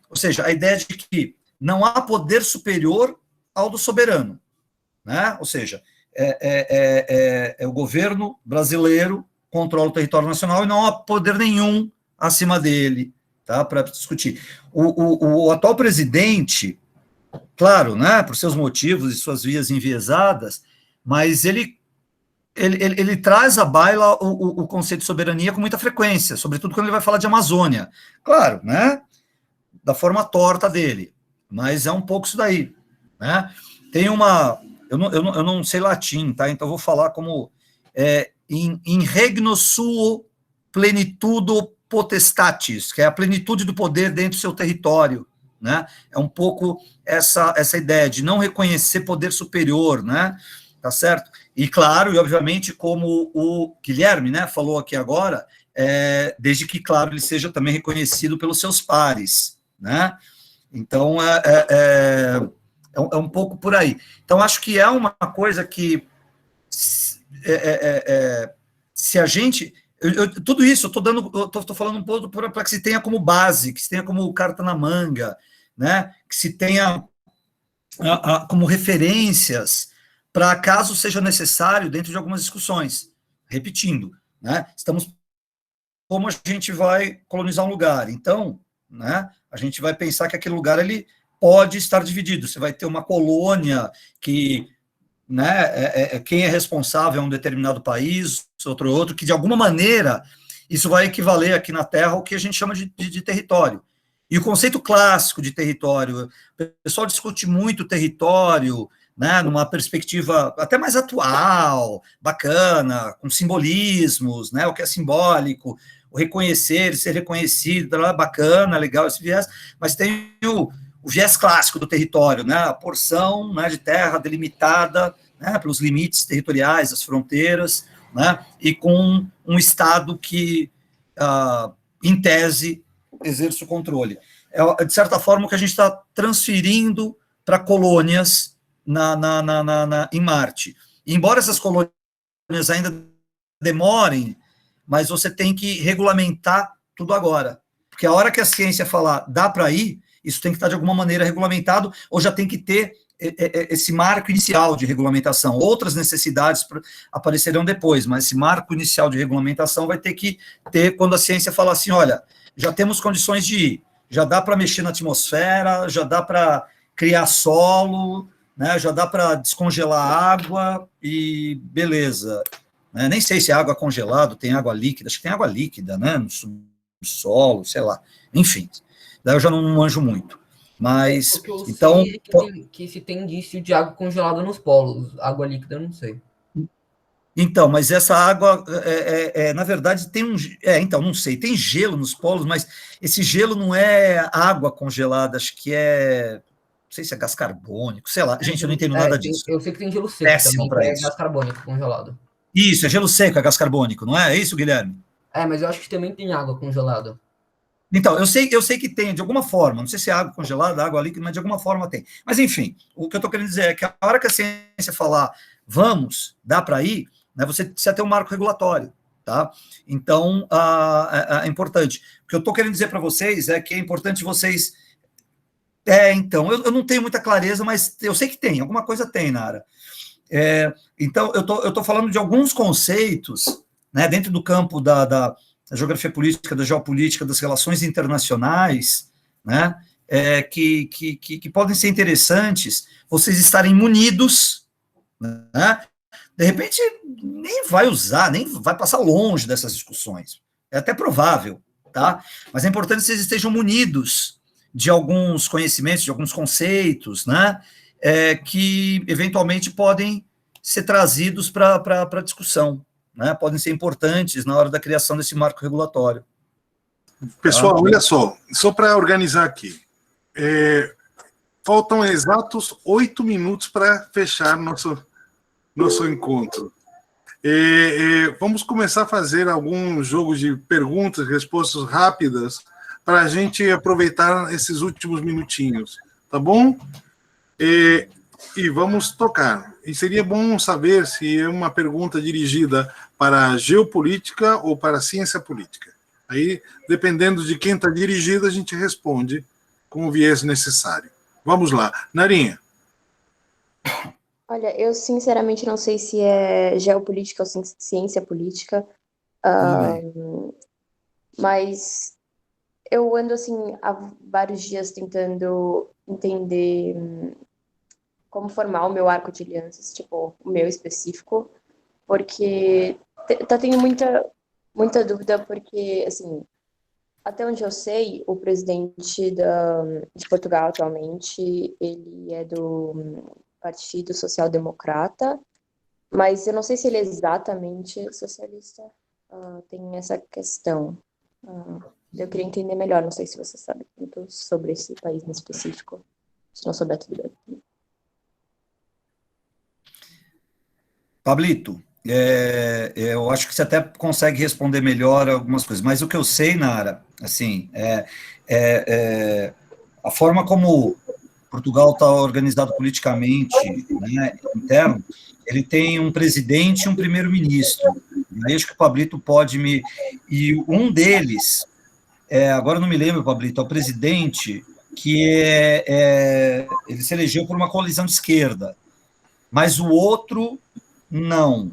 Ou seja, a ideia de que não há poder superior ao do soberano, né? Ou seja, o governo brasileiro controla o território nacional e não há poder nenhum acima dele, tá? Para discutir. O atual presidente, claro, né, por seus motivos e suas vias enviesadas, mas ele traz à baila o conceito de soberania com muita frequência, sobretudo quando ele vai falar de Amazônia. Claro, né, da forma torta dele, mas é um pouco isso daí, né? Tem uma... Eu não sei latim, tá? Então eu vou falar como in regno suo plenitudo potestatis, que é a plenitude do poder dentro do seu território, né? É um pouco essa ideia de não reconhecer poder superior, né? Tá certo? E claro, e obviamente, como o Guilherme, né, falou aqui agora, desde que, claro, ele seja também reconhecido pelos seus pares, né? Então, é um pouco por aí. Então, acho que é uma coisa que, se a gente... tudo isso, eu estou falando um pouco para que se tenha como base, que se tenha como carta na manga, né? Que se tenha como referências para caso seja necessário dentro de algumas discussões. Repetindo, né? Estamos... Como a gente vai colonizar um lugar? Então, né, a gente vai pensar que aquele lugar ele pode estar dividido. Você vai ter uma colônia que, né, quem é responsável é um determinado país, outro, que de alguma maneira isso vai equivaler aqui na Terra ao que a gente chama de território. E o conceito clássico de território, o pessoal discute muito território, né, numa perspectiva até mais atual, bacana, com simbolismos, né, o que é simbólico, o reconhecer, ser reconhecido, bacana, legal esse viés, mas tem o viés clássico do território, né, a porção, né, de terra delimitada, né, pelos limites territoriais, as fronteiras, né, e com um Estado que, em tese, exerce o controle. De certa forma, o que a gente está transferindo para colônias em Marte. E, embora essas colônias ainda demorem, mas você tem que regulamentar tudo agora. Porque a hora que a ciência falar dá para ir, isso tem que estar de alguma maneira regulamentado, ou já tem que ter esse marco inicial de regulamentação. Outras necessidades aparecerão depois, mas esse marco inicial de regulamentação vai ter que ter quando a ciência falar assim, olha, já temos condições de ir, já dá para mexer na atmosfera, já dá para criar solo, né, já dá para descongelar água e beleza. Né, nem sei se é água congelada, tem água líquida, acho que tem água líquida, né, no subsolo, sei lá. Enfim, daí eu já não manjo muito. Mas, o que eu então... sei é que se tem indício de água congelada nos polos, água líquida eu não sei. Então, mas essa água, na verdade, tem então, não sei, tem gelo nos polos, mas esse gelo não é água congelada, acho que não sei se é gás carbônico, sei lá, gente, eu não entendo nada disso. Eu sei que tem gelo seco Péssimo também, que isso. é gás carbônico congelado. Isso, é gelo seco, é gás carbônico, não é? É isso, Guilherme? Mas eu acho que também tem água congelada. Então, eu sei que tem, de alguma forma, não sei se é água congelada, água líquida, mas de alguma forma tem. Mas, enfim, o que eu estou querendo dizer é que a hora que a ciência falar, vamos, dá para ir, né, você precisa ter um marco regulatório, tá? Então, é importante. O que eu estou querendo dizer para vocês é que é importante vocês... então, eu não tenho muita clareza, mas eu sei que tem, alguma coisa tem, Nara. Então, eu tô falando de alguns conceitos, né, dentro do campo da geografia política, da geopolítica, das relações internacionais, né, que podem ser interessantes vocês estarem munidos, né, de repente nem vai usar, nem vai passar longe dessas discussões, é até provável, tá? Mas é importante que vocês estejam munidos de alguns conhecimentos, de alguns conceitos, né, que eventualmente podem ser trazidos para a discussão, né, podem ser importantes na hora da criação desse marco regulatório. Pessoal, olha só para organizar aqui. Faltam exatos 8 minutos para fechar nosso encontro. Vamos começar a fazer algum jogo de perguntas e respostas rápidas para a gente aproveitar esses últimos minutinhos, tá bom? E vamos tocar. E seria bom saber se é uma pergunta dirigida para a geopolítica ou para a ciência política. Aí, dependendo de quem está dirigida, a gente responde com o viés necessário. Vamos lá. Narinha. Olha, eu sinceramente não sei se é geopolítica ou ciência política, mas eu ando assim há vários dias tentando entender como formar o meu arco de alianças, tipo, o meu específico, porque tá tendo muita dúvida, porque, assim, até onde eu sei, o presidente de Portugal atualmente, ele é do Partido Social Democrata, mas eu não sei se ele é exatamente socialista. Tem essa questão. Eu queria entender melhor, não sei se você sabe muito sobre esse país em específico. Se não souber, tudo bem. Pablito, eu acho que você até consegue responder melhor algumas coisas, mas o que eu sei, Nara, assim, a forma como Portugal está organizado politicamente, né, interno, ele tem um presidente e um primeiro-ministro. Aí acho que o Pablito pode me... E um deles, agora eu não me lembro, Pablito, é o presidente que ele se elegeu por uma coalizão de esquerda, mas o outro não.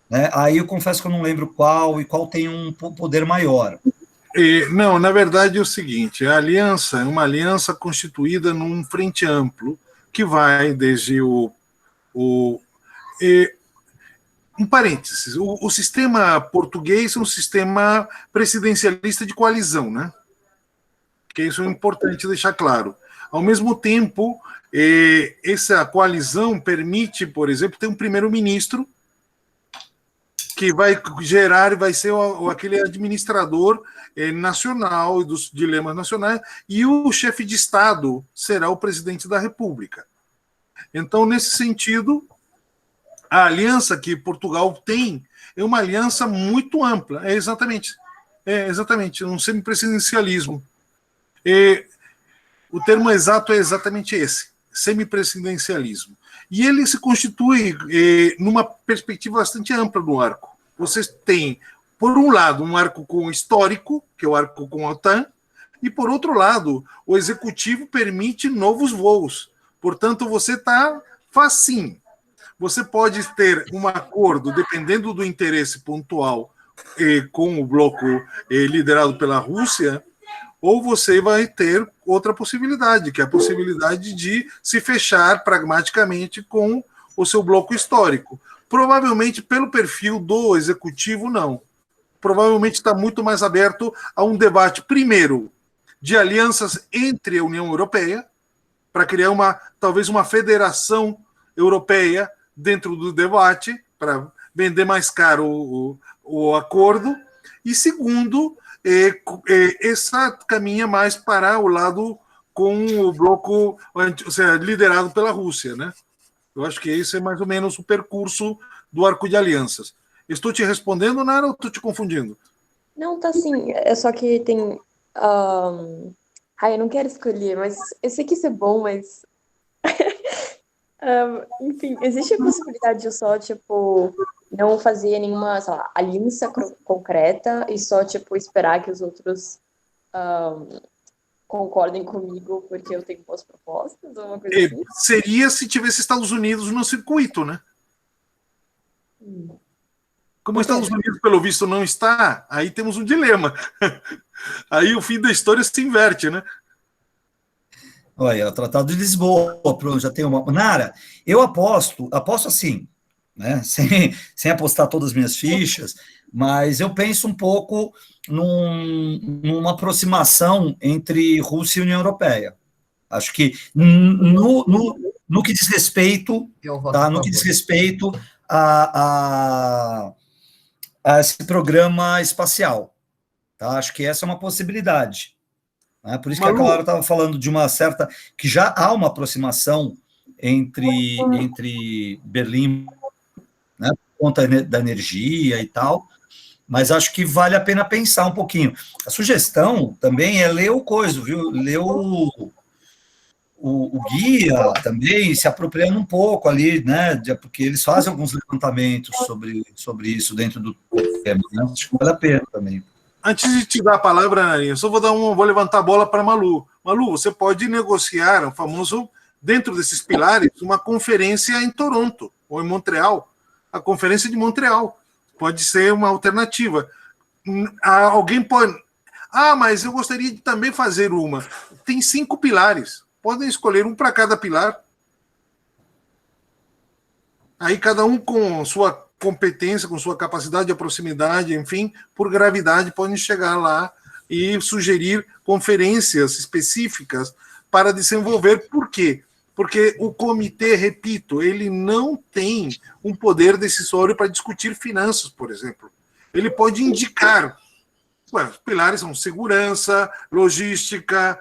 Né? Aí eu confesso que eu não lembro qual, e qual tem um poder maior. Não, na verdade é o seguinte, a aliança é uma aliança constituída num frente amplo, que vai desde um parênteses, o sistema português é um sistema presidencialista de coalizão, né? Que isso é importante deixar claro. Ao mesmo tempo, essa coalizão permite, por exemplo, ter um primeiro-ministro que vai gerar, vai ser aquele administrador nacional e dos dilemas nacionais, e o chefe de Estado será o presidente da República. Então, nesse sentido, a aliança que Portugal tem é uma aliança muito ampla, exatamente um semipresidencialismo. O termo exato é exatamente esse, semipresidencialismo. E ele se constitui numa perspectiva bastante ampla do arco. Você tem, por um lado, um arco histórico, que é o arco com a OTAN, e, por outro lado, o executivo permite novos voos. Portanto, você está facinho. Você pode ter um acordo, dependendo do interesse pontual, com o bloco liderado pela Rússia, ou você vai ter outra possibilidade, que é a possibilidade de se fechar pragmaticamente com o seu bloco histórico. Provavelmente, pelo perfil do executivo, não. Provavelmente está muito mais aberto a um debate, primeiro, de alianças entre a União Europeia, para criar talvez uma federação europeia dentro do debate, para vender mais caro o acordo, e segundo, essa caminha mais para o lado com o bloco, ou seja, liderado pela Rússia, né? Eu acho que esse é mais ou menos o percurso do arco de alianças. Estou te respondendo, Nara, ou estou te confundindo? Não, tá sim. É só que tem... eu não quero escolher, mas eu sei que isso é bom, mas... enfim, existe a possibilidade de eu só, tipo, não fazer nenhuma, sei lá, aliança concreta e só, tipo, esperar que os outros concordem comigo porque eu tenho boas propostas ou uma coisa assim? Seria se tivesse Estados Unidos no circuito, né? Como os Estados Unidos, pelo visto, não está, aí temos um dilema. Aí o fim da história se inverte, né? Olha, o Tratado de Lisboa, pronto, já tem uma... Nara, eu aposto assim, né, sem apostar todas as minhas fichas, mas eu penso um pouco numa aproximação entre Rússia e União Europeia. Acho que no que diz respeito, tá, no que diz respeito a esse programa espacial, tá? Acho que essa é uma possibilidade. Né? Por isso que a Clara estava falando de uma certa... que já há uma aproximação entre Berlim, né, por conta da energia e tal, mas acho que vale a pena pensar um pouquinho. A sugestão também é ler o coisa, viu? Ler o guia também, se apropriando um pouco ali, né? Porque eles fazem alguns levantamentos sobre isso dentro do tema, né? Acho que vale a pena também. Antes de te dar a palavra, Narinha, só vou levantar a bola para Malu. Malu, você pode negociar o famoso, dentro desses pilares, uma conferência em Toronto ou em Montreal. A conferência de Montreal pode ser uma alternativa. Alguém pode... mas eu gostaria de também fazer uma. Tem 5 pilares. Podem escolher um para cada pilar. Aí cada um com sua competência, com sua capacidade de proximidade, enfim, por gravidade, podem chegar lá e sugerir conferências específicas para desenvolver. Por quê? Porque o comitê, repito, ele não tem um poder decisório para discutir finanças, por exemplo. Ele pode indicar. Os pilares são segurança, logística,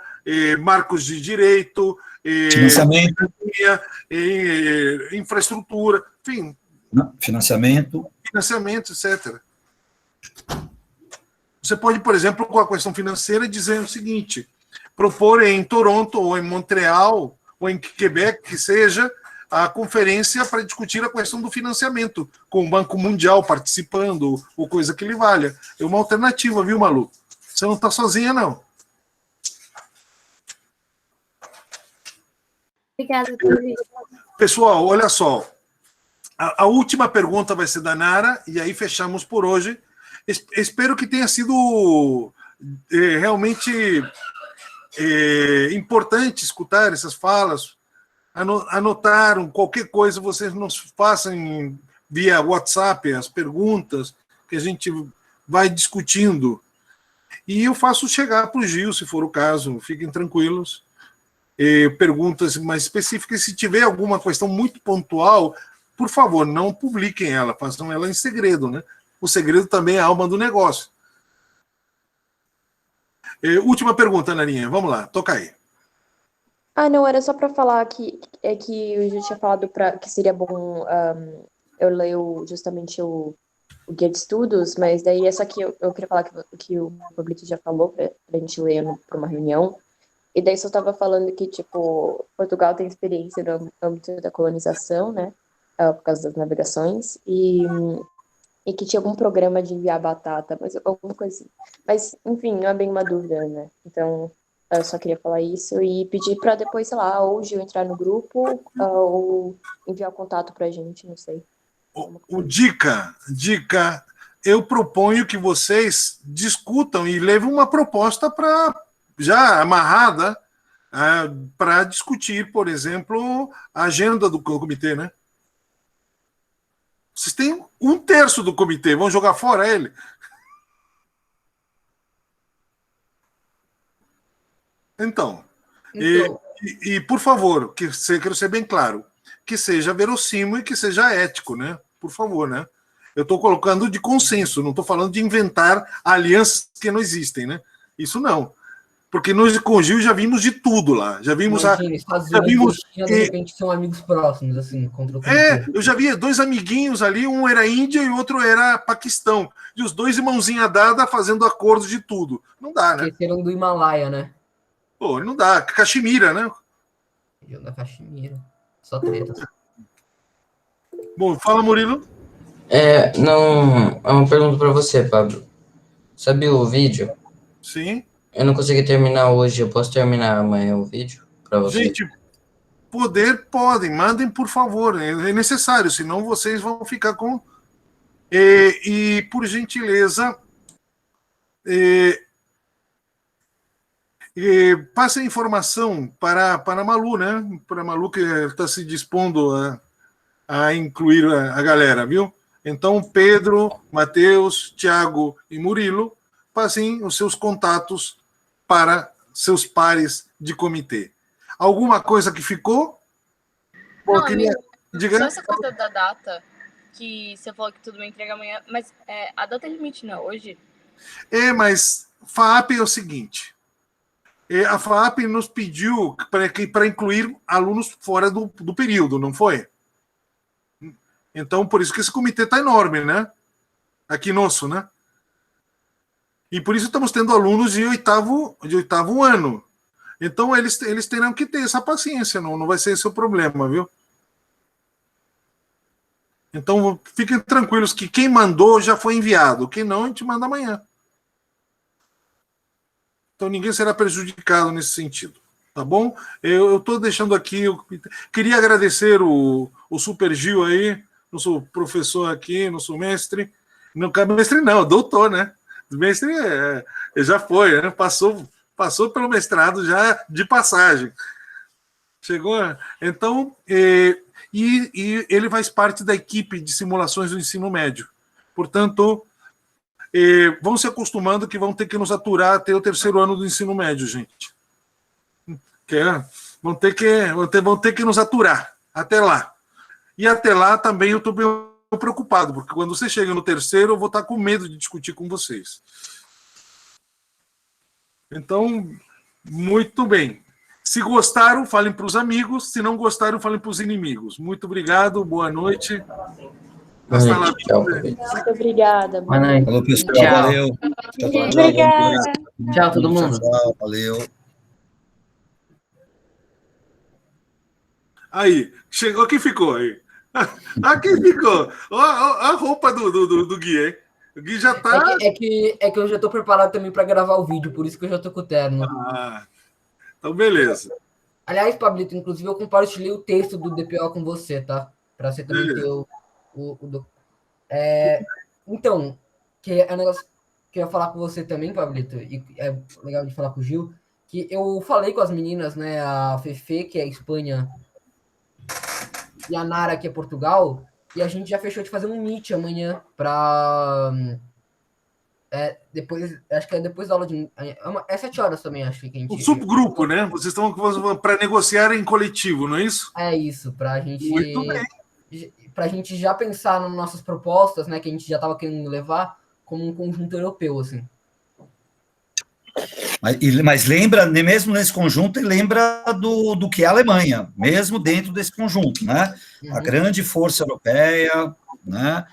marcos de direito, Financiamento. Infraestrutura, enfim. Financiamento, etc. Você pode, por exemplo, com a questão financeira, dizer o seguinte: propor em Toronto, ou em Montreal, ou em Quebec, que seja, a conferência para discutir a questão do financiamento, com o Banco Mundial participando, ou coisa que lhe valha. É uma alternativa, viu, Malu? Você não está sozinha, não. Obrigada, David. Pessoal, olha só. A última pergunta vai ser da Nara, e aí fechamos por hoje. Espero que tenha sido realmente importante escutar essas falas. Anotaram qualquer coisa, vocês nos façam via WhatsApp as perguntas que a gente vai discutindo. E eu faço chegar para o Gil, se for o caso, fiquem tranquilos. Perguntas mais específicas. Se tiver alguma questão muito pontual, por favor, não publiquem ela, façam ela em segredo, né? O segredo também é a alma do negócio. Última pergunta, Narinha. Vamos lá, toca aí. Não, era só para falar que eu já tinha falado que seria bom eu ler justamente o guia de estudos, mas daí essa aqui eu queria falar que o Pablito já falou para a gente ler para uma reunião. E daí só estava falando que, tipo, Portugal tem experiência no âmbito da colonização, né? Por causa das navegações. E que tinha algum programa de enviar batata, mas alguma coisa assim. Mas, enfim, não é bem uma dúvida, né? Então, eu só queria falar isso e pedir para depois, sei lá, ou o Gil entrar no grupo ou enviar o contato para a gente, não sei. Dica, eu proponho que vocês discutam e levem uma proposta já amarrada para discutir, por exemplo, a agenda do comitê, né? Vocês têm 1/3 do comitê, vão jogar fora ele? Então. E por favor, quero ser bem claro, que seja verossímil e que seja ético, né? Por favor, né? Eu estou colocando de consenso, não estou falando de inventar alianças que não existem, né? Isso não. Porque nós com o Gil já vimos de tudo lá. Já vimos de repente são amigos próximos, assim, contra o comitê. Eu já vi 2 amiguinhos ali, um era Índia e o outro era Paquistão. E os 2 mãozinha dada fazendo acordos de tudo. Não dá, né? Esqueceram do Himalaia, né? Pô, não dá. Caxemira, né? Eu da Caxemira. Só treta. Bom, fala, Murilo. Não, é uma pergunta para você, Pablo. Sabe o vídeo? Sim. Eu não consegui terminar hoje, eu posso terminar amanhã o vídeo para você? Gente, podem, mandem, por favor, é necessário, senão vocês vão ficar com... E por gentileza, passem informação para a Malu, né? Para a Malu, que está se dispondo a incluir a galera, viu? Então, Pedro, Matheus, Tiago e Murilo, passem os seus contatos para seus pares de comitê. Alguma coisa que ficou? Não, diga. Só essa coisa da data, que você falou que tudo bem entrega amanhã, mas a data é limite, não, hoje? Mas FAAP é o seguinte, a FAAP nos pediu para incluir alunos fora do período, não foi? Então, por isso que esse comitê está enorme, né? Aqui nosso, né? E por isso estamos tendo alunos de oitavo ano. Então, eles terão que ter essa paciência, não vai ser esse o problema, viu? Então, fiquem tranquilos que quem mandou já foi enviado. Quem não, a gente manda amanhã. Então, ninguém será prejudicado nesse sentido. Tá bom? Eu estou deixando aqui... Queria agradecer o Super Gil aí, nosso professor aqui, nosso mestre. Mestre não, doutor, né? O mestre já foi, né? Passou pelo mestrado já de passagem. Chegou? Então, e ele faz parte da equipe de simulações do ensino médio. Portanto, vão se acostumando que vão ter que nos aturar até o terceiro ano do ensino médio, gente. Vão ter que nos aturar até lá. E até lá também eu estou preocupado, porque quando você chega no terceiro, eu vou estar com medo de discutir com vocês. Então, muito bem. Se gostaram, falem para os amigos. Se não gostaram, falem para os inimigos. Muito obrigado, boa noite. Boa noite, tchau. Muito obrigada. Boa noite. Falou, pessoal. Tchau. Valeu. Tchau, tchau. Obrigada. Tchau, todo mundo. Tchau, valeu. Aí, chegou, quem ficou aí? Quem ficou? Olha a roupa do Gui, hein? O Gui já tá... É que eu já tô preparado também para gravar o vídeo, por isso que eu já tô com o terno. Então, beleza. Aliás, Pablito, inclusive eu compartilhei o texto do DPO com você, tá? Para você também ter então, que é um negócio que eu ia falar com você também, Pablito, e é legal de falar com o Gil, que eu falei com as meninas, né, a Fefe, que é Espanha, e a Nara, que é Portugal, e a gente já fechou de fazer um meet amanhã para... depois, acho que é depois da aula de... É 7 horas também, acho que a gente... Um subgrupo, né? Vocês estão para negociar em coletivo, não é isso? É isso, para a gente... Muito bem. Para a gente já pensar nas nossas propostas, né, que a gente já estava querendo levar como um conjunto europeu, assim. Mas lembra, mesmo nesse conjunto, ele lembra do que é a Alemanha, mesmo dentro desse conjunto, né? A grande força europeia, né?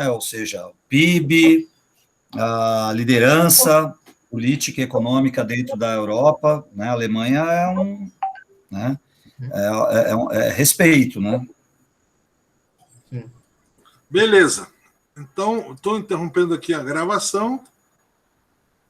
Ou seja, o PIB, a liderança política e econômica dentro da Europa, né? A Alemanha é respeito, né? Beleza. Então, estou interrompendo aqui a gravação.